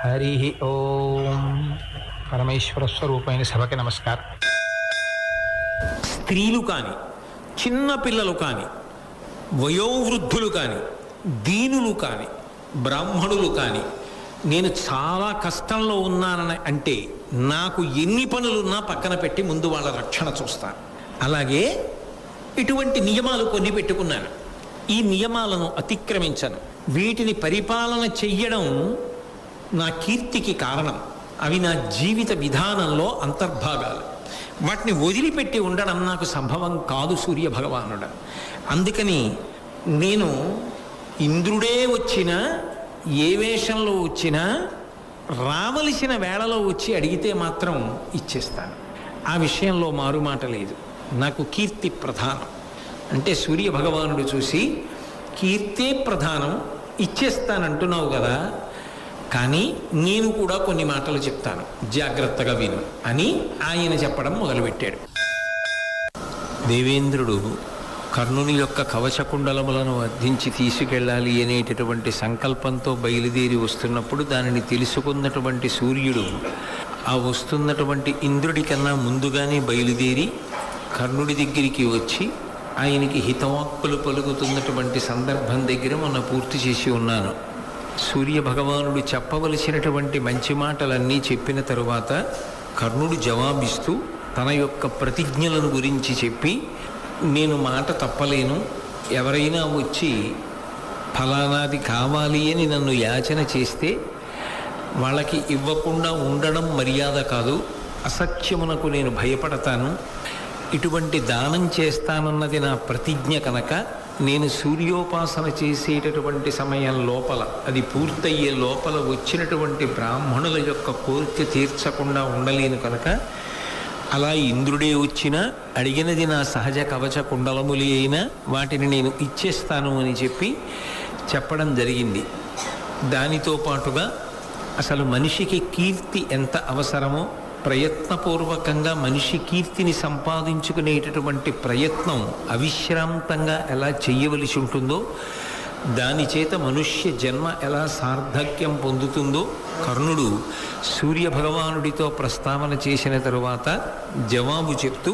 హరి ఓం. పరమేశ్వర స్వరూపమైన సభకి నమస్కారం. స్త్రీలు కానీ, చిన్న పిల్లలు కానీ, వయోవృద్ధులు కానీ, దీనులు కానీ, బ్రాహ్మణులు కానీ, నేను చాలా కష్టంలో ఉన్నానని అంటే నాకు ఎన్ని పనులున్నా పక్కన పెట్టి ముందు వాళ్ళ రక్షణ చూస్తాను. అలాగే ఇటువంటి నియమాలు కొన్ని పెట్టుకున్నాను. ఈ నియమాలను అతిక్రమించను. వీటిని పరిపాలన చెయ్యడం నా కీర్తికి కారణం. అవి నా జీవిత విధానంలో అంతర్భాగాలు. వాటిని వదిలిపెట్టి ఉండడం నాకు సంభవం కాదు సూర్య భగవానుడు. అందుకని నేను ఇంద్రుడే వచ్చినా, ఏ వేషంలో వచ్చినా, రావలసిన వేళలో వచ్చి అడిగితే మాత్రం ఇచ్చేస్తాను. ఆ విషయంలో మారుమాట లేదు. నాకు కీర్తి ప్రధానం. అంటే సూర్య భగవానుడు చూసి, కీర్తే ప్రధానం, ఇచ్చేస్తానంటున్నావు కదా, కానీ నేను కూడా కొన్ని మాటలు చెప్తాను, జాగ్రత్తగా విను అని ఆయన చెప్పడం మొదలుపెట్టాడు. దేవేంద్రుడు కర్ణుని యొక్క కవచకుండలములను అర్థించి తీసుకెళ్ళాలి అనేటటువంటి సంకల్పంతో బయలుదేరి వస్తున్నప్పుడు దానిని తెలుసుకున్నటువంటి సూర్యుడు ఆ వస్తున్నటువంటి ఇంద్రుడి కన్నా ముందుగానే బయలుదేరి కర్ణుడి దగ్గరికి వచ్చి ఆయనకి హితవాక్కులు పలుకుతున్నటువంటి సందర్భం దగ్గర మొన్న పూర్తి చేసి ఉన్నాను. సూర్య భగవానుడు చెప్పవలసినటువంటి మంచి మాటలన్నీ చెప్పిన తరువాత కర్ణుడు జవాబిస్తూ తన యొక్క ప్రతిజ్ఞలను గురించి చెప్పి, నేను మాట తప్పలేను, ఎవరైనా వచ్చి ఫలానాది కావాలి అని నన్ను యాచన చేస్తే వాళ్ళకి ఇవ్వకుండా ఉండడం మర్యాద కాదు, అసత్యమునకు నేను భయపడతాను, ఇటువంటి దానం చేస్తానన్నది నా ప్రతిజ్ఞ కనుక నేను సూర్యోపాసన చేసేటటువంటి సమయం లోపల, అది పూర్తయ్యే లోపల వచ్చినటువంటి బ్రాహ్మణుల యొక్క కోరిక తీర్చకుండా ఉండలేను కనుక అలా ఇంద్రుడే వచ్చినా అడిగినది నా సహజ కవచ కుండలములు అయినా వాటిని నేను ఇచ్చేస్తాను అని చెప్పడం జరిగింది. దానితో పాటుగా అసలు మనిషికి కీర్తి ఎంత అవసరమో, ప్రయత్నపూర్వకంగా మనిషి కీర్తిని సంపాదించుకునేటటువంటి ప్రయత్నం అవిశ్రాంతంగా ఎలా చెయ్యవలసి ఉంటుందో, దాని చేత మనుష్య జన్మ ఎలా సార్థక్యం పొందుతుందో కర్ణుడు సూర్య భగవానుడితో ప్రస్తావన చేసిన తరువాత జవాబు చెప్తూ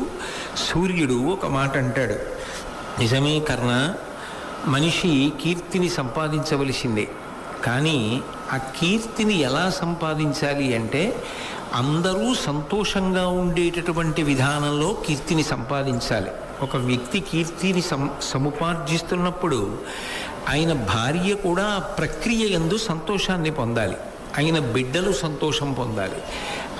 సూర్యుడు ఒక మాట అంటాడు. నిజమే కర్ణ, మనిషి కీర్తిని సంపాదించవలసిందే, కానీ ఆ కీర్తిని ఎలా సంపాదించాలి అంటే అందరూ సంతోషంగా ఉండేటటువంటి విధానంలో కీర్తిని సంపాదించాలి. ఒక వ్యక్తి కీర్తిని సముపార్జిస్తున్నప్పుడు ఆయన భార్య కూడా ఆ ప్రక్రియ యందు సంతోషాన్ని పొందాలి, ఆయన బిడ్డలు సంతోషం పొందాలి,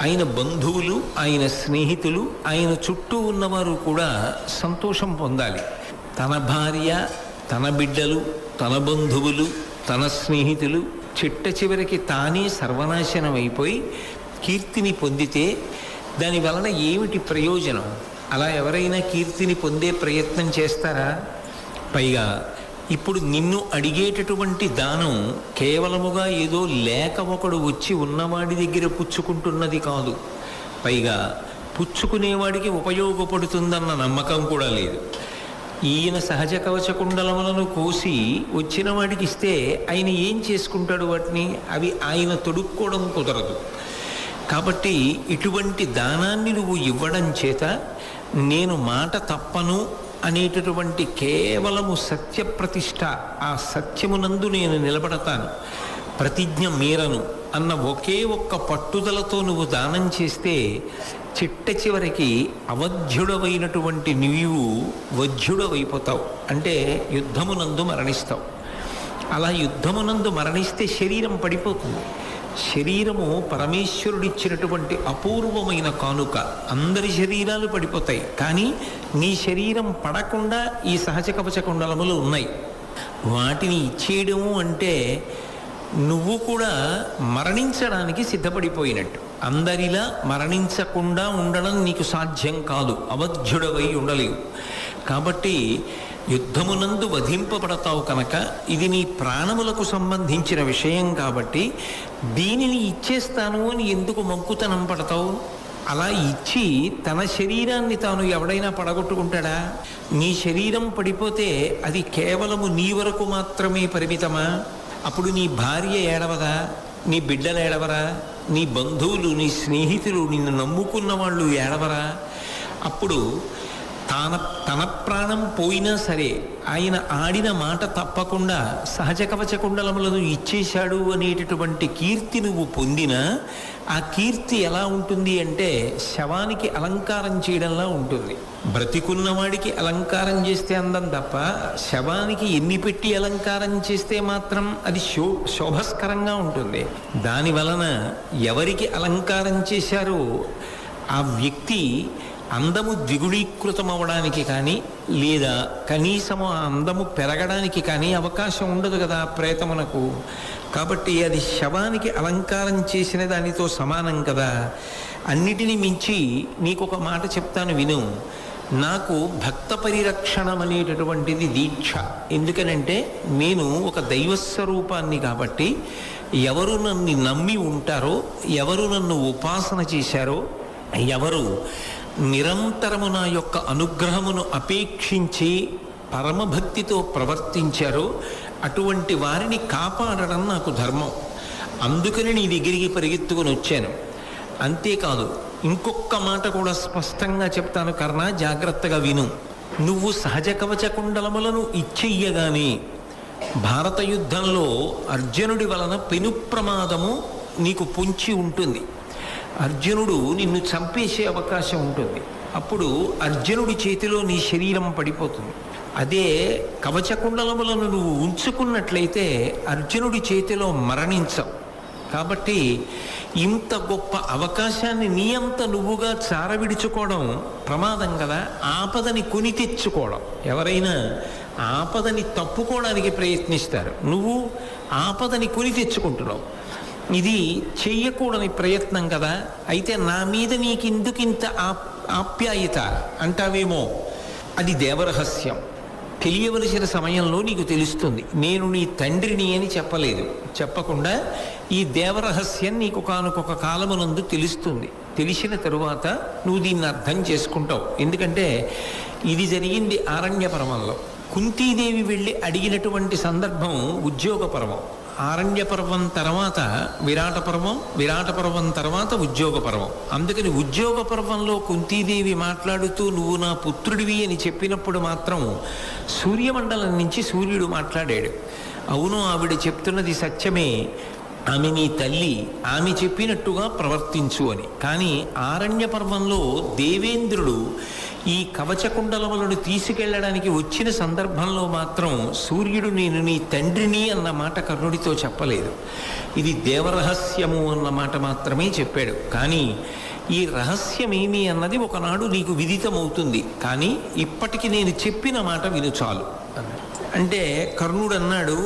ఆయన బంధువులు, ఆయన స్నేహితులు, ఆయన చుట్టూ ఉన్నవారు కూడా సంతోషం పొందాలి. తన భార్య, తన బిడ్డలు, తన బంధువులు, తన స్నేహితులు చిట్ట చివరికి తానే సర్వనాశనం అయిపోయి కీర్తిని పొందితే దాని వలన ఏమిటి ప్రయోజనం? అలా ఎవరైనా కీర్తిని పొందే ప్రయత్నం చేస్తారా? పైగా ఇప్పుడు నిన్ను అడిగేటటువంటి దానం కేవలముగా ఏదో లేక ఒకడు వచ్చి ఉన్నవాడి దగ్గర పుచ్చుకుంటున్నది కాదు, పైగా పుచ్చుకునేవాడికి ఉపయోగపడుతుందన్న నమ్మకం కూడా లేదు. ఈయన సహజ కవచ కుండలములను కోసి వచ్చిన వాడికి ఇస్తే ఆయన ఏం చేసుకుంటాడు వాటిని? అవి ఆయన తొడుక్కోవడం కుదరదు. కాబట్టి ఇటువంటి దానాన్ని నువ్వు ఇవ్వడం చేత నేను మాట తప్పను అనేటటువంటి కేవలము సత్యప్రతిష్ఠ, ఆ సత్యమునందు నేను నిలబడతాను, ప్రతిజ్ఞ మీరను అన్న ఒకే ఒక్క పట్టుదలతో నువ్వు దానం చేస్తే చిట్ట చివరికి అవధ్యుడవైనటువంటి నీవు వధ్యుడవైపోతావు, అంటే యుద్ధమునందు మరణిస్తావు. అలా యుద్ధమునందు మరణిస్తే శరీరం పడిపోతుంది. శరీరము పరమేశ్వరుడిచ్చినటువంటి అపూర్వమైన కానుక. అందరి శరీరాలు పడిపోతాయి, కానీ నీ శరీరం పడకుండా ఈ సహజ కవచ కుండలములు ఉన్నాయి. వాటిని ఇచ్చేయడము అంటే నువ్వు కూడా మరణించడానికి సిద్ధపడిపోయినట్టు. అందరిలా మరణించకుండా ఉండడం నీకు సాధ్యం కాదు, అవధ్యుడవై ఉండలేవు. కాబట్టి యుద్ధమునందు వధింపబడతావు కనుక ఇది నీ ప్రాణములకు సంబంధించిన విషయం కాబట్టి దీనిని ఇచ్చేస్తాను అని ఎందుకు మంకుతనం పడతావు? అలా ఇచ్చి తన శరీరాన్ని తాను ఎవడైనా పడగొట్టుకుంటాడా? నీ శరీరం పడిపోతే అది కేవలము నీ వరకు మాత్రమే పరిమితమా? అప్పుడు నీ భార్య ఏడవదా? నీ బిడ్డలు ఏడవరా? నీ బంధువులు, నీ స్నేహితులు, నిన్ను నమ్ముకున్న వాళ్ళు ఏడవరా? అప్పుడు తన ప్రాణం పోయినా సరే ఆయన ఆడిన మాట తప్పకుండా సహజ కవచ కుండలములను ఇచ్చేశాడు అనేటటువంటి కీర్తి నువ్వు పొందినా ఆ కీర్తి ఎలా ఉంటుంది అంటే శవానికి అలంకారం చేయడంలా ఉంటుంది. బ్రతికున్నవాడికి అలంకారం చేస్తే అందం తప్ప శవానికి ఎన్ని పెట్టి అలంకారం చేస్తే మాత్రం అది శోభస్కరంగా ఉంటుంది. దాని వలన ఎవరికి అలంకారం చేశారో ఆ వ్యక్తి అందము ద్విగుణీకృతం అవ్వడానికి కానీ లేదా కనీసము ఆ అందము పెరగడానికి కానీ అవకాశం ఉండదు కదా ప్రేతమునకు. కాబట్టి అది శవానికి అలంకారం చేసిన దానితో సమానం కదా. అన్నిటినీ మించి నీకు ఒక మాట చెప్తాను విను. నాకు భక్త పరిరక్షణం అనేటటువంటిది దీక్ష. ఎందుకనంటే నేను ఒక దైవస్వరూపాన్ని కాబట్టి ఎవరు నన్ను నమ్మి ఉంటారో, ఎవరు నన్ను ఉపాసన చేశారో, ఎవరు నిరంతరము నా యొక్క అనుగ్రహమును అపేక్షించి పరమభక్తితో ప్రవర్తించారో అటువంటి వారిని కాపాడడం నాకు ధర్మం. అందుకని నీ దగ్గరికి పరిగెత్తుకొని వచ్చాను. అంతేకాదు ఇంకొక మాట కూడా స్పష్టంగా చెప్తాను కర్ణ, జాగ్రత్తగా విను. నువ్వు సహజ కవచ కుండలములను ఇచ్చెయ్యగానే భారత యుద్ధంలో అర్జునుడి వలన పెను ప్రమాదము నీకు పొంచి ఉంటుంది. అర్జునుడు నిన్ను చంపేసే అవకాశం ఉంటుంది. అప్పుడు అర్జునుడి చేతిలో నీ శరీరం పడిపోతుంది. అదే కవచకుండలములను నువ్వు ఉంచుకున్నట్లయితే అర్జునుడి చేతిలో మరణించవు. కాబట్టి ఇంత గొప్ప అవకాశాన్ని నీ అంత నువ్వుగా చారవిడుచుకోవడం ప్రమాదం కదా. ఆపదని కొని తెచ్చుకోవడం. ఎవరైనా ఆపదని తప్పుకోవడానికి ప్రయత్నిస్తారు, నువ్వు ఆపదని కొని తెచ్చుకుంటున్నావు. ఇది చెయ్యకూడని ప్రయత్నం కదా. అయితే నా మీద నీకెందుకింత ఆప్యాయత అంటావేమో, అది దేవరహస్యం. తెలియవలసిన సమయంలో నీకు తెలుస్తుంది. నేను నీ తండ్రిని అని చెప్పలేదు, చెప్పకుండా ఈ దేవరహస్యం నీకు కానుకొక కాలమునందు తెలుస్తుంది. తెలిసిన తరువాత నువ్వు దీన్ని అర్థం చేసుకుంటావు. ఎందుకంటే ఇది జరిగింది ఆరణ్య పర్వంలో. కుంతీదేవి వెళ్ళి అడిగినటువంటి సందర్భం ఉద్యోగ పర్వం. ఆరణ్య పర్వం తర్వాత విరాట పర్వం, విరాట పర్వం తర్వాత ఉద్యోగ పర్వం. అందుకని ఉద్యోగ పర్వంలో కుంతీదేవి మాట్లాడుతూ నువ్వు నా పుత్రుడివి అని చెప్పినప్పుడు మాత్రం సూర్యమండలం నుంచి సూర్యుడు మాట్లాడాడు. అవును, ఆవిడ చెప్తున్నది సత్యమే, ఆమె నీ తల్లి, ఆమె చెప్పినట్టుగా ప్రవర్తించు అని. కానీ ఆరణ్య పర్వంలో దేవేంద్రుడు ఈ కవచకుండలములను తీసుకెళ్లడానికి వచ్చిన సందర్భంలో మాత్రం సూర్యుడు నేను నీ తండ్రిని అన్న మాట కర్ణుడితో చెప్పలేదు. ఇది దేవరహస్యము అన్న మాట మాత్రమే చెప్పాడు. కానీ ఈ రహస్యమేమి అన్నది ఒకనాడు నీకు విదితమవుతుంది. కానీ ఇప్పటికి నేను చెప్పిన మాట విను చాలు అంటే కర్ణుడు అన్నాడు,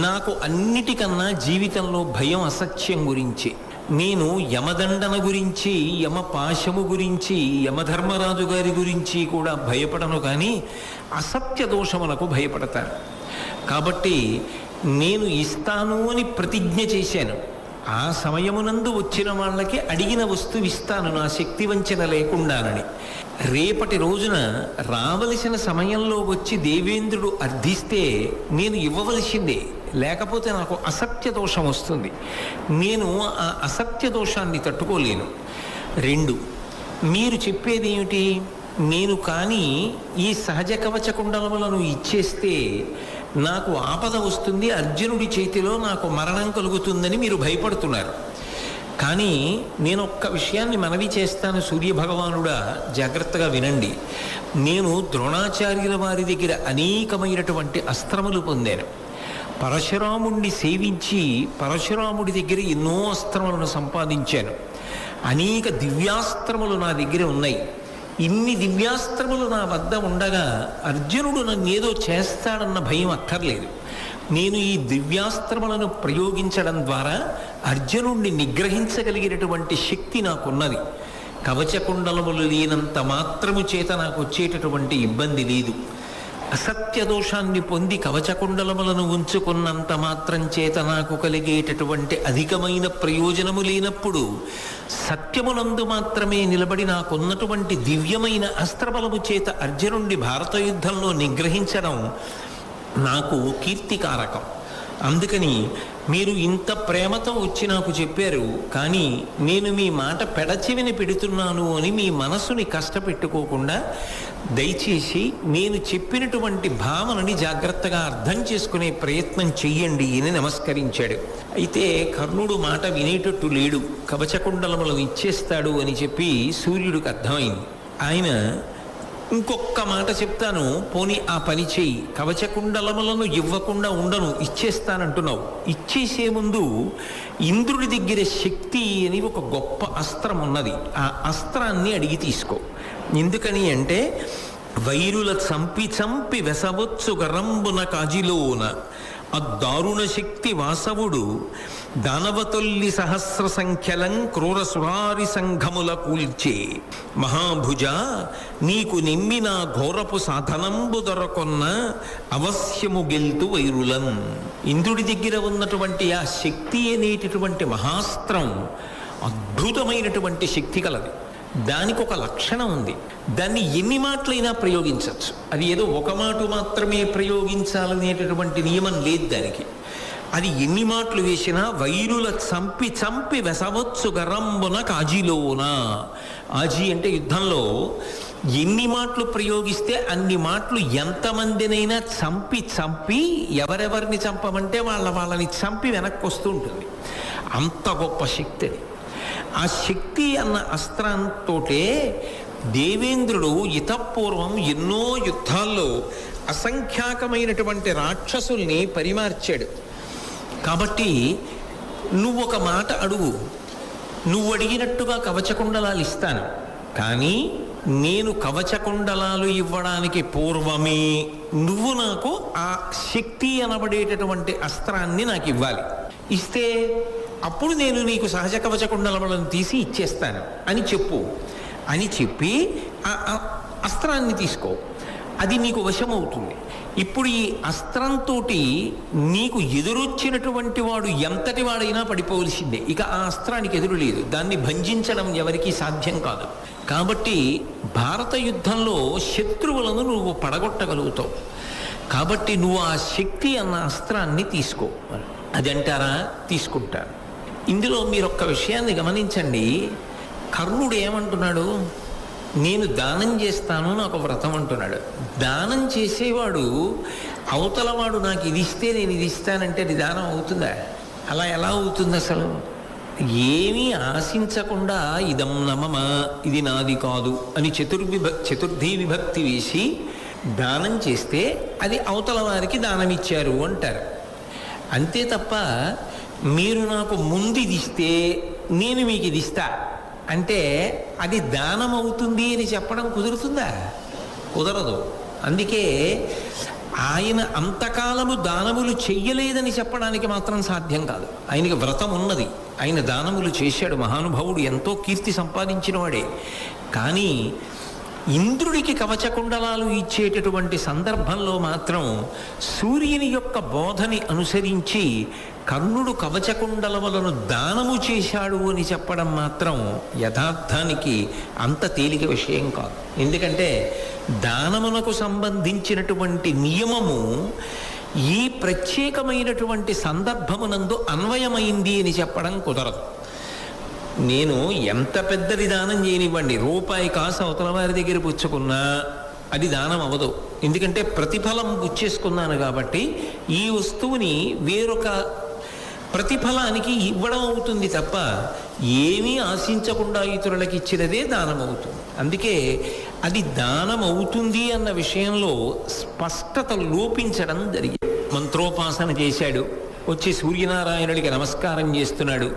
నాకు అన్నిటికన్నా జీవితంలో భయం అసత్యం గురించి. నేను యమదండన గురించి, యమపాశము గురించి, యమధర్మరాజు గారి గురించి కూడా భయపడను, కానీ అసత్య దోషములకు భయపడతాను. కాబట్టి నేను ఇస్తాను అని ప్రతిజ్ఞ చేశాను. ఆ సమయమునందు వచ్చిన వాళ్ళకి అడిగిన వస్తువు ఇస్తాను, నా శక్తి వంచన లేకుండానని. రేపటి రోజున రావలసిన సమయంలో వచ్చి దేవేంద్రుడు అర్థిస్తే నేను ఇవ్వవలసిందే, లేకపోతే నాకు అసత్య దోషం వస్తుంది. నేను ఆ అసత్య దోషాన్ని తట్టుకోలేను. 2, మీరు చెప్పేది ఏమిటి? నేను కానీ ఈ సహజ కవచ కుండలములను ఇచ్చేస్తే నాకు ఆపద వస్తుంది, అర్జునుడి చేతిలో నాకు మరణం కలుగుతుందని మీరు భయపడుతున్నారు. కానీ నేను ఒక్క విషయాన్ని మనవి చేస్తాను సూర్యభగవానుడా, జాగ్రత్తగా వినండి. నేను ద్రోణాచార్యుల వారి దగ్గర అనేకమైనటువంటి అస్త్రములు పొందాను. పరశురాముణ్ణి సేవించి పరశురాముడి దగ్గర ఎన్నో అస్త్రములను సంపాదించాను. అనేక దివ్యాస్త్రములు నా దగ్గర ఉన్నాయి. ఇన్ని దివ్యాస్త్రములు నా వద్ద ఉండగా అర్జునుడు నన్ను ఏదో చేస్తాడన్న భయం అక్కర్లేదు. నేను ఈ దివ్యాస్త్రములను ప్రయోగించడం ద్వారా అర్జునుడిని నిగ్రహించగలిగినటువంటి శక్తి నాకున్నది. కవచకుండలములు లేనంత మాత్రము చేత నాకు వచ్చేటటువంటి ఇబ్బంది లేదు. అసత్య దోషాన్ని పొంది కవచకుండలములను ఉంచుకున్నంత మాత్రం చేత నాకు కలిగేటటువంటి అధికమైన ప్రయోజనము లేనప్పుడు సత్యమునందు మాత్రమే నిలబడి నాకున్నటువంటి దివ్యమైన అస్త్రబలము చేత అర్జునుడి భారత యుద్ధంలో నిగ్రహించడం నాకు కీర్తికారకం. అందుకని మీరు ఇంత ప్రేమతో వచ్చి నాకు చెప్పారు, కానీ నేను మీ మాట పెడచెవిని పెడుతున్నాను అని మీ మనసుని కష్టపెట్టుకోకుండా దయచేసి నేను చెప్పినటువంటి భావనని జాగ్రత్తగా అర్థం చేసుకునే ప్రయత్నం చెయ్యండి అని నమస్కరించాడు. అయితే కర్ణుడు మాట వినేటట్టు లేడు, కవచకుండలములను ఇచ్చేస్తాడు అని చెప్పి సూర్యుడికి అర్థమైంది. ఆయన ఇంకొక్క మాట చెప్తాను, పోనీ ఆ పని చెయ్యి, కవచకుండలములను ఇవ్వకుండా ఉండను, ఇచ్చేస్తానంటున్నావు. ఇచ్చేసే ముందు ఇంద్రుడి దగ్గర శక్తి అని ఒక గొప్ప అస్త్రం ఉన్నది, ఆ అస్త్రాన్ని అడిగి తీసుకో. ఎందుకని అంటే వైరుల చంపి చంపి వెసవొచ్చు గరంబున కాజిలోన అద్దారుణ శక్తి వాసవుడు దానవతొల్లి సహస్ర సంఖ్యలం క్రూర సురారి సంఘముల కూల్చే మహాభుజ నీకు నిమ్మిన ఘోరపు సాధనంబు దొరకొన్న అవశ్యము గెల్తు వైరులం. ఇంద్రుడి దగ్గర ఉన్నటువంటి ఆ శక్తి అనేటటువంటి మహాస్త్రం అద్భుతమైనటువంటి శక్తి కలది. దానికి ఒక లక్షణం ఉంది, దాన్ని ఎన్ని మాటలైనా ప్రయోగించవచ్చు. అది ఏదో ఒక మాట మాత్రమే ప్రయోగించాలనేటటువంటి నియమం లేదు దానికి. అది ఎన్ని మాటలు వేసినా వైరుల చంపి చంపి వెసవచ్చు గరంబున కాజిలోన. ఆజీ అంటే యుద్ధంలో ఎన్ని మాటలు ప్రయోగిస్తే అన్ని మాటలు ఎంతమందినైనా చంపి చంపి ఎవరెవరిని చంపమంటే వాళ్ళని చంపి వెనక్కి వస్తూ ఉంటుంది. అంత గొప్ప శక్తి అది. ఆ శక్తి అన్న అస్త్రంతోటే దేవేంద్రుడు ఇతపూర్వం ఎన్నో యుద్ధాల్లో అసంఖ్యాకమైనటువంటి రాక్షసుల్ని పరిమార్చాడు. కాబట్టి నువ్వు ఒక మాట అడుగు, నువ్వు అడిగినట్టుగా కవచకుండలాలు ఇస్తాను, కానీ నేను కవచకుండలాలు ఇవ్వడానికి పూర్వమే నువ్వు నాకు ఆ శక్తి అనబడేటటువంటి అస్త్రాన్ని నాకు ఇవ్వాలి. ఇస్తే అప్పుడు నేను నీకు సహజ కవచకుండలములను తీసి ఇచ్చేస్తాను అని చెప్పు అని చెప్పి ఆ అస్త్రాన్ని తీసుకో, అది నీకు వశమవుతుంది. ఇప్పుడు ఈ అస్త్రంతో నీకు ఎదురొచ్చినటువంటి వాడు ఎంతటి వాడైనా పడిపోవలసిందే. ఇక ఆ అస్త్రానికి ఎదురు లేదు, దాన్ని భంజించడం ఎవరికీ సాధ్యం కాదు. కాబట్టి భారత యుద్ధంలో శత్రువులను నువ్వు పడగొట్టగలుగుతావు. కాబట్టి నువ్వు ఆ శక్తి అన్న అస్త్రాన్ని తీసుకో. అది అంటారా? తీసుకుంటారు. ఇందులో మీరు ఒక్క విషయాన్ని గమనించండి. కర్ణుడు ఏమంటున్నాడు? నేను దానం చేస్తాను, నాకు వ్రతం అంటున్నాడు. దానం చేసేవాడు అవతలవాడు నాకు ఇది ఇస్తే నేను ఇది ఇస్తానంటే అది దానం అవుతుందా? అలా ఎలా అవుతుంది అసలు? ఏమీ ఆశించకుండా ఇదం నమమ, ఇది నాది కాదు అని చతుర్థీ విభక్తి వేసి దానం చేస్తే అది అవతల వారికి దానం ఇచ్చారు అంటారు. అంతే తప్ప మీరు నాకు ముందు ఇది ఇస్తే నేను మీకు ఇది ఇస్తా అంటే అది దానం అవుతుంది అని చెప్పడం కుదురుతుందా? కుదరదు. అందుకే ఆయన అంతకాలము దానములు చెయ్యలేదని చెప్పడానికి మాత్రం సాధ్యం కాదు. ఆయనకి వ్రతం ఉన్నది, ఆయన దానములు చేశాడు. మహానుభావుడు ఎంతో కీర్తి సంపాదించిన వాడే. కానీ ఇంద్రుడికి కవచకుండలాలు ఇచ్చేటటువంటి సందర్భంలో మాత్రం సూర్యుని యొక్క బోధని అనుసరించి కర్ణుడు కవచకుండలములను దానము చేశాడు అని చెప్పడం మాత్రం యథార్థానికి అంత తేలిక విషయం కాదు. ఎందుకంటే దానమునకు సంబంధించినటువంటి నియమము ఈ ప్రత్యేకమైనటువంటి సందర్భమునందు అన్వయమైంది అని చెప్పడం కుదరదు. నేను ఎంత పెద్దది దానం చేయనివ్వండి, రూపాయి కాసు అవతల వారి దగ్గర పుచ్చుకున్నా అది దానం అవ్వదు. ఎందుకంటే ప్రతిఫలం పుచ్చేసుకున్నాను కాబట్టి ఈ వస్తువుని వేరొక ప్రతిఫలానికి ఇవ్వడం అవుతుంది తప్ప ఏమీ ఆశించకుండా ఇతరులకు ఇచ్చినదే దానం అవుతుంది. అందుకే అది దానం అవుతుంది అన్న విషయంలో స్పష్టత లోపించడం జరిగింది. మంత్రోపాసన చేశాడు, వచ్చి సూర్యనారాయణుడికి నమస్కారం చేస్తున్నాడు.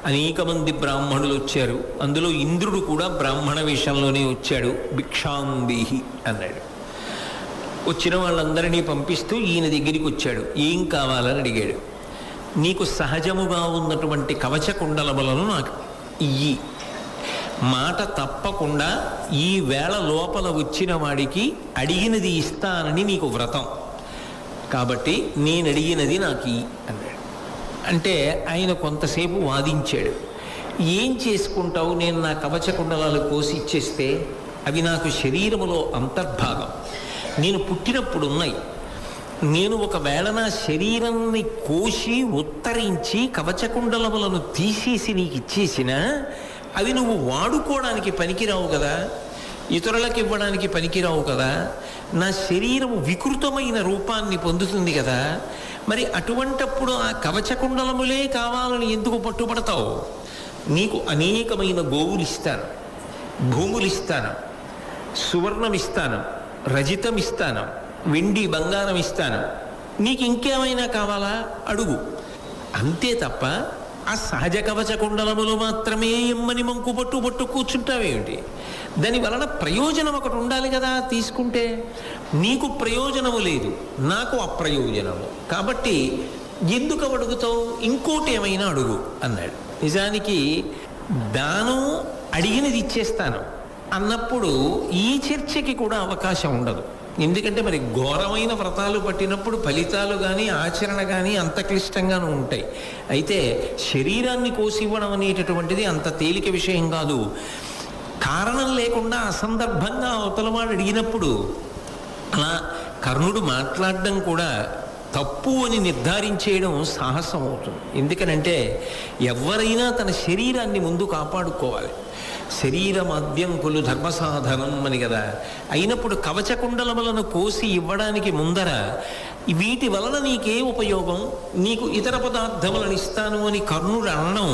అనేక మంది బ్రాహ్మణులు వచ్చారు, అందులో ఇంద్రుడు కూడా బ్రాహ్మణ వేషంలోనే వచ్చాడు. భిక్షాందేహి అన్నాడు. వచ్చిన వాళ్ళందరినీ పంపిస్తూ ఈయన దగ్గరికి వచ్చాడు. ఏం కావాలని అడిగాడు. నీకు సహజముగా ఉన్నటువంటి కవచ కుండలములను నాకు ఇయ్యి, మాట తప్పకుండా ఈ వేళ లోపల వచ్చిన వాడికి అడిగినది ఇస్తానని నీకు వ్రతం, కాబట్టి నేను అడిగినది నాకు అన్నాడు. అంటే ఆయన కొంతసేపు వాదించాడు. ఏం చేసుకుంటావు? నేను నా కవచకుండలాలు కోసి ఇచ్చేస్తే అవి నాకు శరీరములో అంతర్భాగం, నేను పుట్టినప్పుడు ఉన్నాయి. నేను ఒకవేళ నా శరీరాన్ని కోసి ఉత్తరించి కవచకుండలములను తీసేసి నీకు ఇచ్చేసినా అవి నువ్వు వాడుకోవడానికి పనికిరావు కదా, ఇతరులకు ఇవ్వడానికి పనికిరావు కదా, నా శరీరము వికృతమైన రూపాన్ని పొందుతుంది కదా. మరి అటువంటప్పుడు ఆ కవచకుండలములే కావాలని ఎందుకు పట్టుబడతావు? నీకు అనేకమైన గోవులు ఇస్తాను, భూములు ఇస్తాను, సువర్ణం ఇస్తాను, రజితం ఇస్తాను, వెండి బంగారం ఇస్తాను, నీకు ఇంకేమైనా కావాలా అడుగు. అంతే తప్ప ఆ సహజ కవచ కుండలములు మాత్రమే ఇమ్మని మంకు పట్టు కూర్చుంటావేమిటి? దాని వలన ప్రయోజనం ఒకటి ఉండాలి కదా. తీసుకుంటే నీకు ప్రయోజనము లేదు, నాకు అప్రయోజనము, కాబట్టి ఎందుకు అడుగుతావు? ఇంకోటి ఏమైనా అడుగు అన్నాడు. నిజానికి దానం అడిగినది ఇచ్చేస్తాను అన్నప్పుడు ఈ చర్చకి కూడా అవకాశం ఉండదు. ఎందుకంటే మరి ఘోరమైన వ్రతాలు పట్టినప్పుడు ఫలితాలు కానీ ఆచరణ కానీ అంత క్లిష్టంగానూ ఉంటాయి. అయితే శరీరాన్ని కోసివ్వడం అనేటటువంటిది అంత తేలిక విషయం కాదు. కారణం లేకుండా అసందర్భంగా అవతలవాడు అడిగినప్పుడు అలా కర్ణుడు మాట్లాడడం కూడా తప్పు అని నిర్ధారించేయడం సాహసం అవుతుంది. ఎందుకనంటే ఎవరైనా తన శరీరాన్ని ముందు కాపాడుకోవాలి. శరీరమాద్యం కులు ధర్మసాధనం అని కదా. అయినప్పుడు కవచకుండలములను కోసి ఇవ్వడానికి ముందర వీటి వలన నీకే ఉపయోగం, నీకు ఇతర పదార్థములను ఇస్తాను అని కర్ణుడు అనడం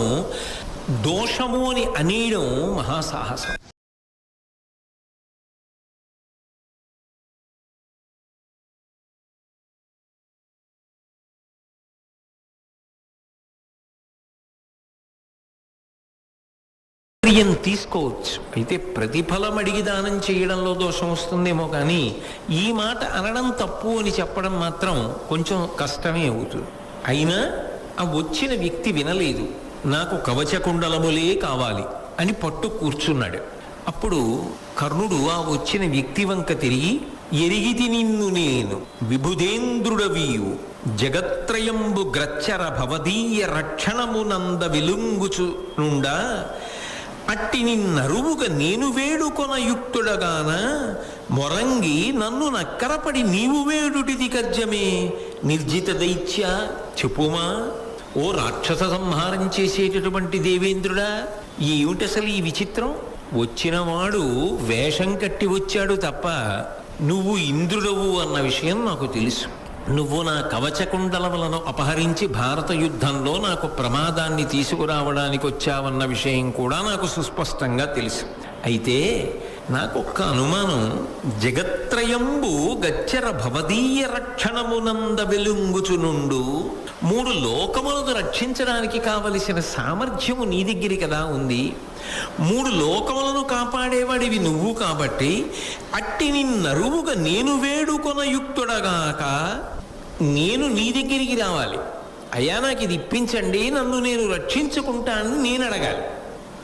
దోషము అని అనేయడం మహాసాహసం. తీసుకోవచ్చు, అయితే ప్రతిఫలం అడిగి దానం చేయడంలో దోషం వస్తుందేమో కానీ ఈ మాట అనడం తప్పు అని చెప్పడం మాత్రం కొంచెం కష్టమే అవుతుంది. అయినా ఆ వచ్చిన వ్యక్తి వినలేదు. నాకు కవచకుండలములే కావాలి అని పట్టు కూర్చున్నాడు. అప్పుడు కర్ణుడు ఆ వచ్చిన వ్యక్తి వంక తిరిగి, ఎరిగితి నిన్ను నేను విభుదేంద్రుడవీయు జగత్రయంబు గ్రచ్చర భవదీయ రక్షణమునంద విలుంగుచు నుండా అట్టి నిన్నరువుగా నేను వేడుకొన యుక్తుడగాన మొరంగి నన్ను నక్కరపడి నీవు వేడుటిది కర్జమే నిర్జిత దైత్య చెప్పుమా. ఓ రాక్షస సంహారం చేసేటటువంటి దేవేంద్రుడా, ఏమిటి అసలు ఈ విచిత్రం? వచ్చినవాడు వేషం కట్టి వచ్చాడు తప్ప నువ్వు ఇంద్రుడవు అన్న విషయం నాకు తెలుసు. నువ్వు నా కవచకుండలములను అపహరించి భారత యుద్ధంలో నాకు ప్రమాదాన్ని తీసుకురావడానికి వచ్చావన్న విషయం కూడా నాకు సుస్పష్టంగా తెలుసు. అయితే నాకొక్క అనుమానం, జగత్రయంబు గచ్చర భవదీయ రక్షణమునంద వెలుంగుచునుండు, మూడు లోకములను రక్షించడానికి కావలసిన సామర్థ్యము నీ దగ్గర కదా ఉంది. మూడు లోకములను కాపాడేవాడివి నువ్వు కాబట్టి అట్టి నిన్నరువుగా నేను వేడుకొన యుక్తుడగాక నేను నీ దగ్గరికి రావాలి. అయ్యా నాకు ఇది ఇప్పించండి, నన్ను నేను రక్షించుకుంటానని నేను అడగాలి.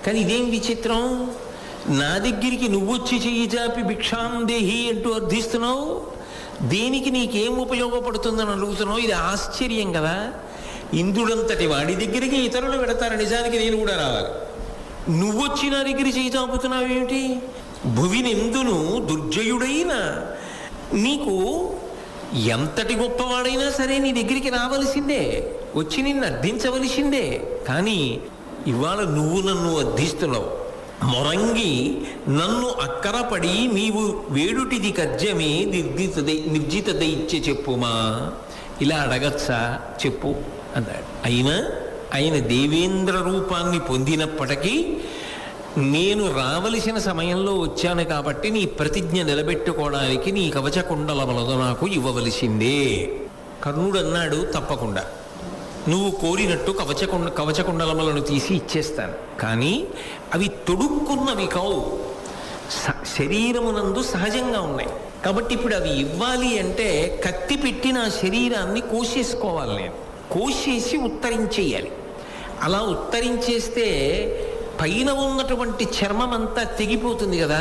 కానీ ఇదేం విచిత్రం, నా దగ్గరికి నువ్వొచ్చి చెయ్యి చాపి భిక్షాందేహి అంటూ అర్థిస్తున్నావు. దేనికి నీకేం ఉపయోగపడుతుందని అడుగుతున్నావు? ఇది ఆశ్చర్యం కదా. ఇంద్రుడంతటి వాడి దగ్గరికి ఇతరులు పెడతారు, నిజానికి నేను కూడా రావాలి. నువ్వొచ్చి నా దగ్గర చేయి చాపుతున్నావు ఏమిటి? భువినెందును దుర్జయుడైన నీకు ఎంతటి గొప్పవాడైనా సరే నీ దగ్గరికి రావలసిందే, వచ్చి నిన్ను అర్థించవలసిందే. కానీ ఇవాళ నువ్వు నన్ను అర్థిస్తున్నావు. మొరంగి నన్ను అక్కరపడి నీవు వేడుటిది కర్జమే నిర్జిత దైత్య చెప్పుమా. ఇలా అడగచ్చా చెప్పు అన్నాడు. అయినా ఆయన దేవేంద్ర రూపాన్ని పొందినప్పటికీ నేను రావలసిన సమయంలో వచ్చాను కాబట్టి నీ ప్రతిజ్ఞ నిలబెట్టుకోవడానికి నీ కవచకుండలములను నాకు ఇవ్వవలసిందే. కర్ణుడు అన్నాడు, తప్పకుండా నువ్వు కోరినట్టు కవచకుండలములను తీసి ఇచ్చేస్తాను. కానీ అవి తొడుక్కున్నవి కావు, శరీరమునందు సహజంగా ఉన్నాయి. కాబట్టి ఇప్పుడు అవి ఇవ్వాలి అంటే కత్తి పెట్టి నా శరీరాన్ని కోసేసుకోవాలి, నేను కోసేసి ఉత్తరించేయాలి. అలా ఉత్తరించేస్తే పైన ఉన్నటువంటి చర్మం అంతా తెగిపోతుంది కదా,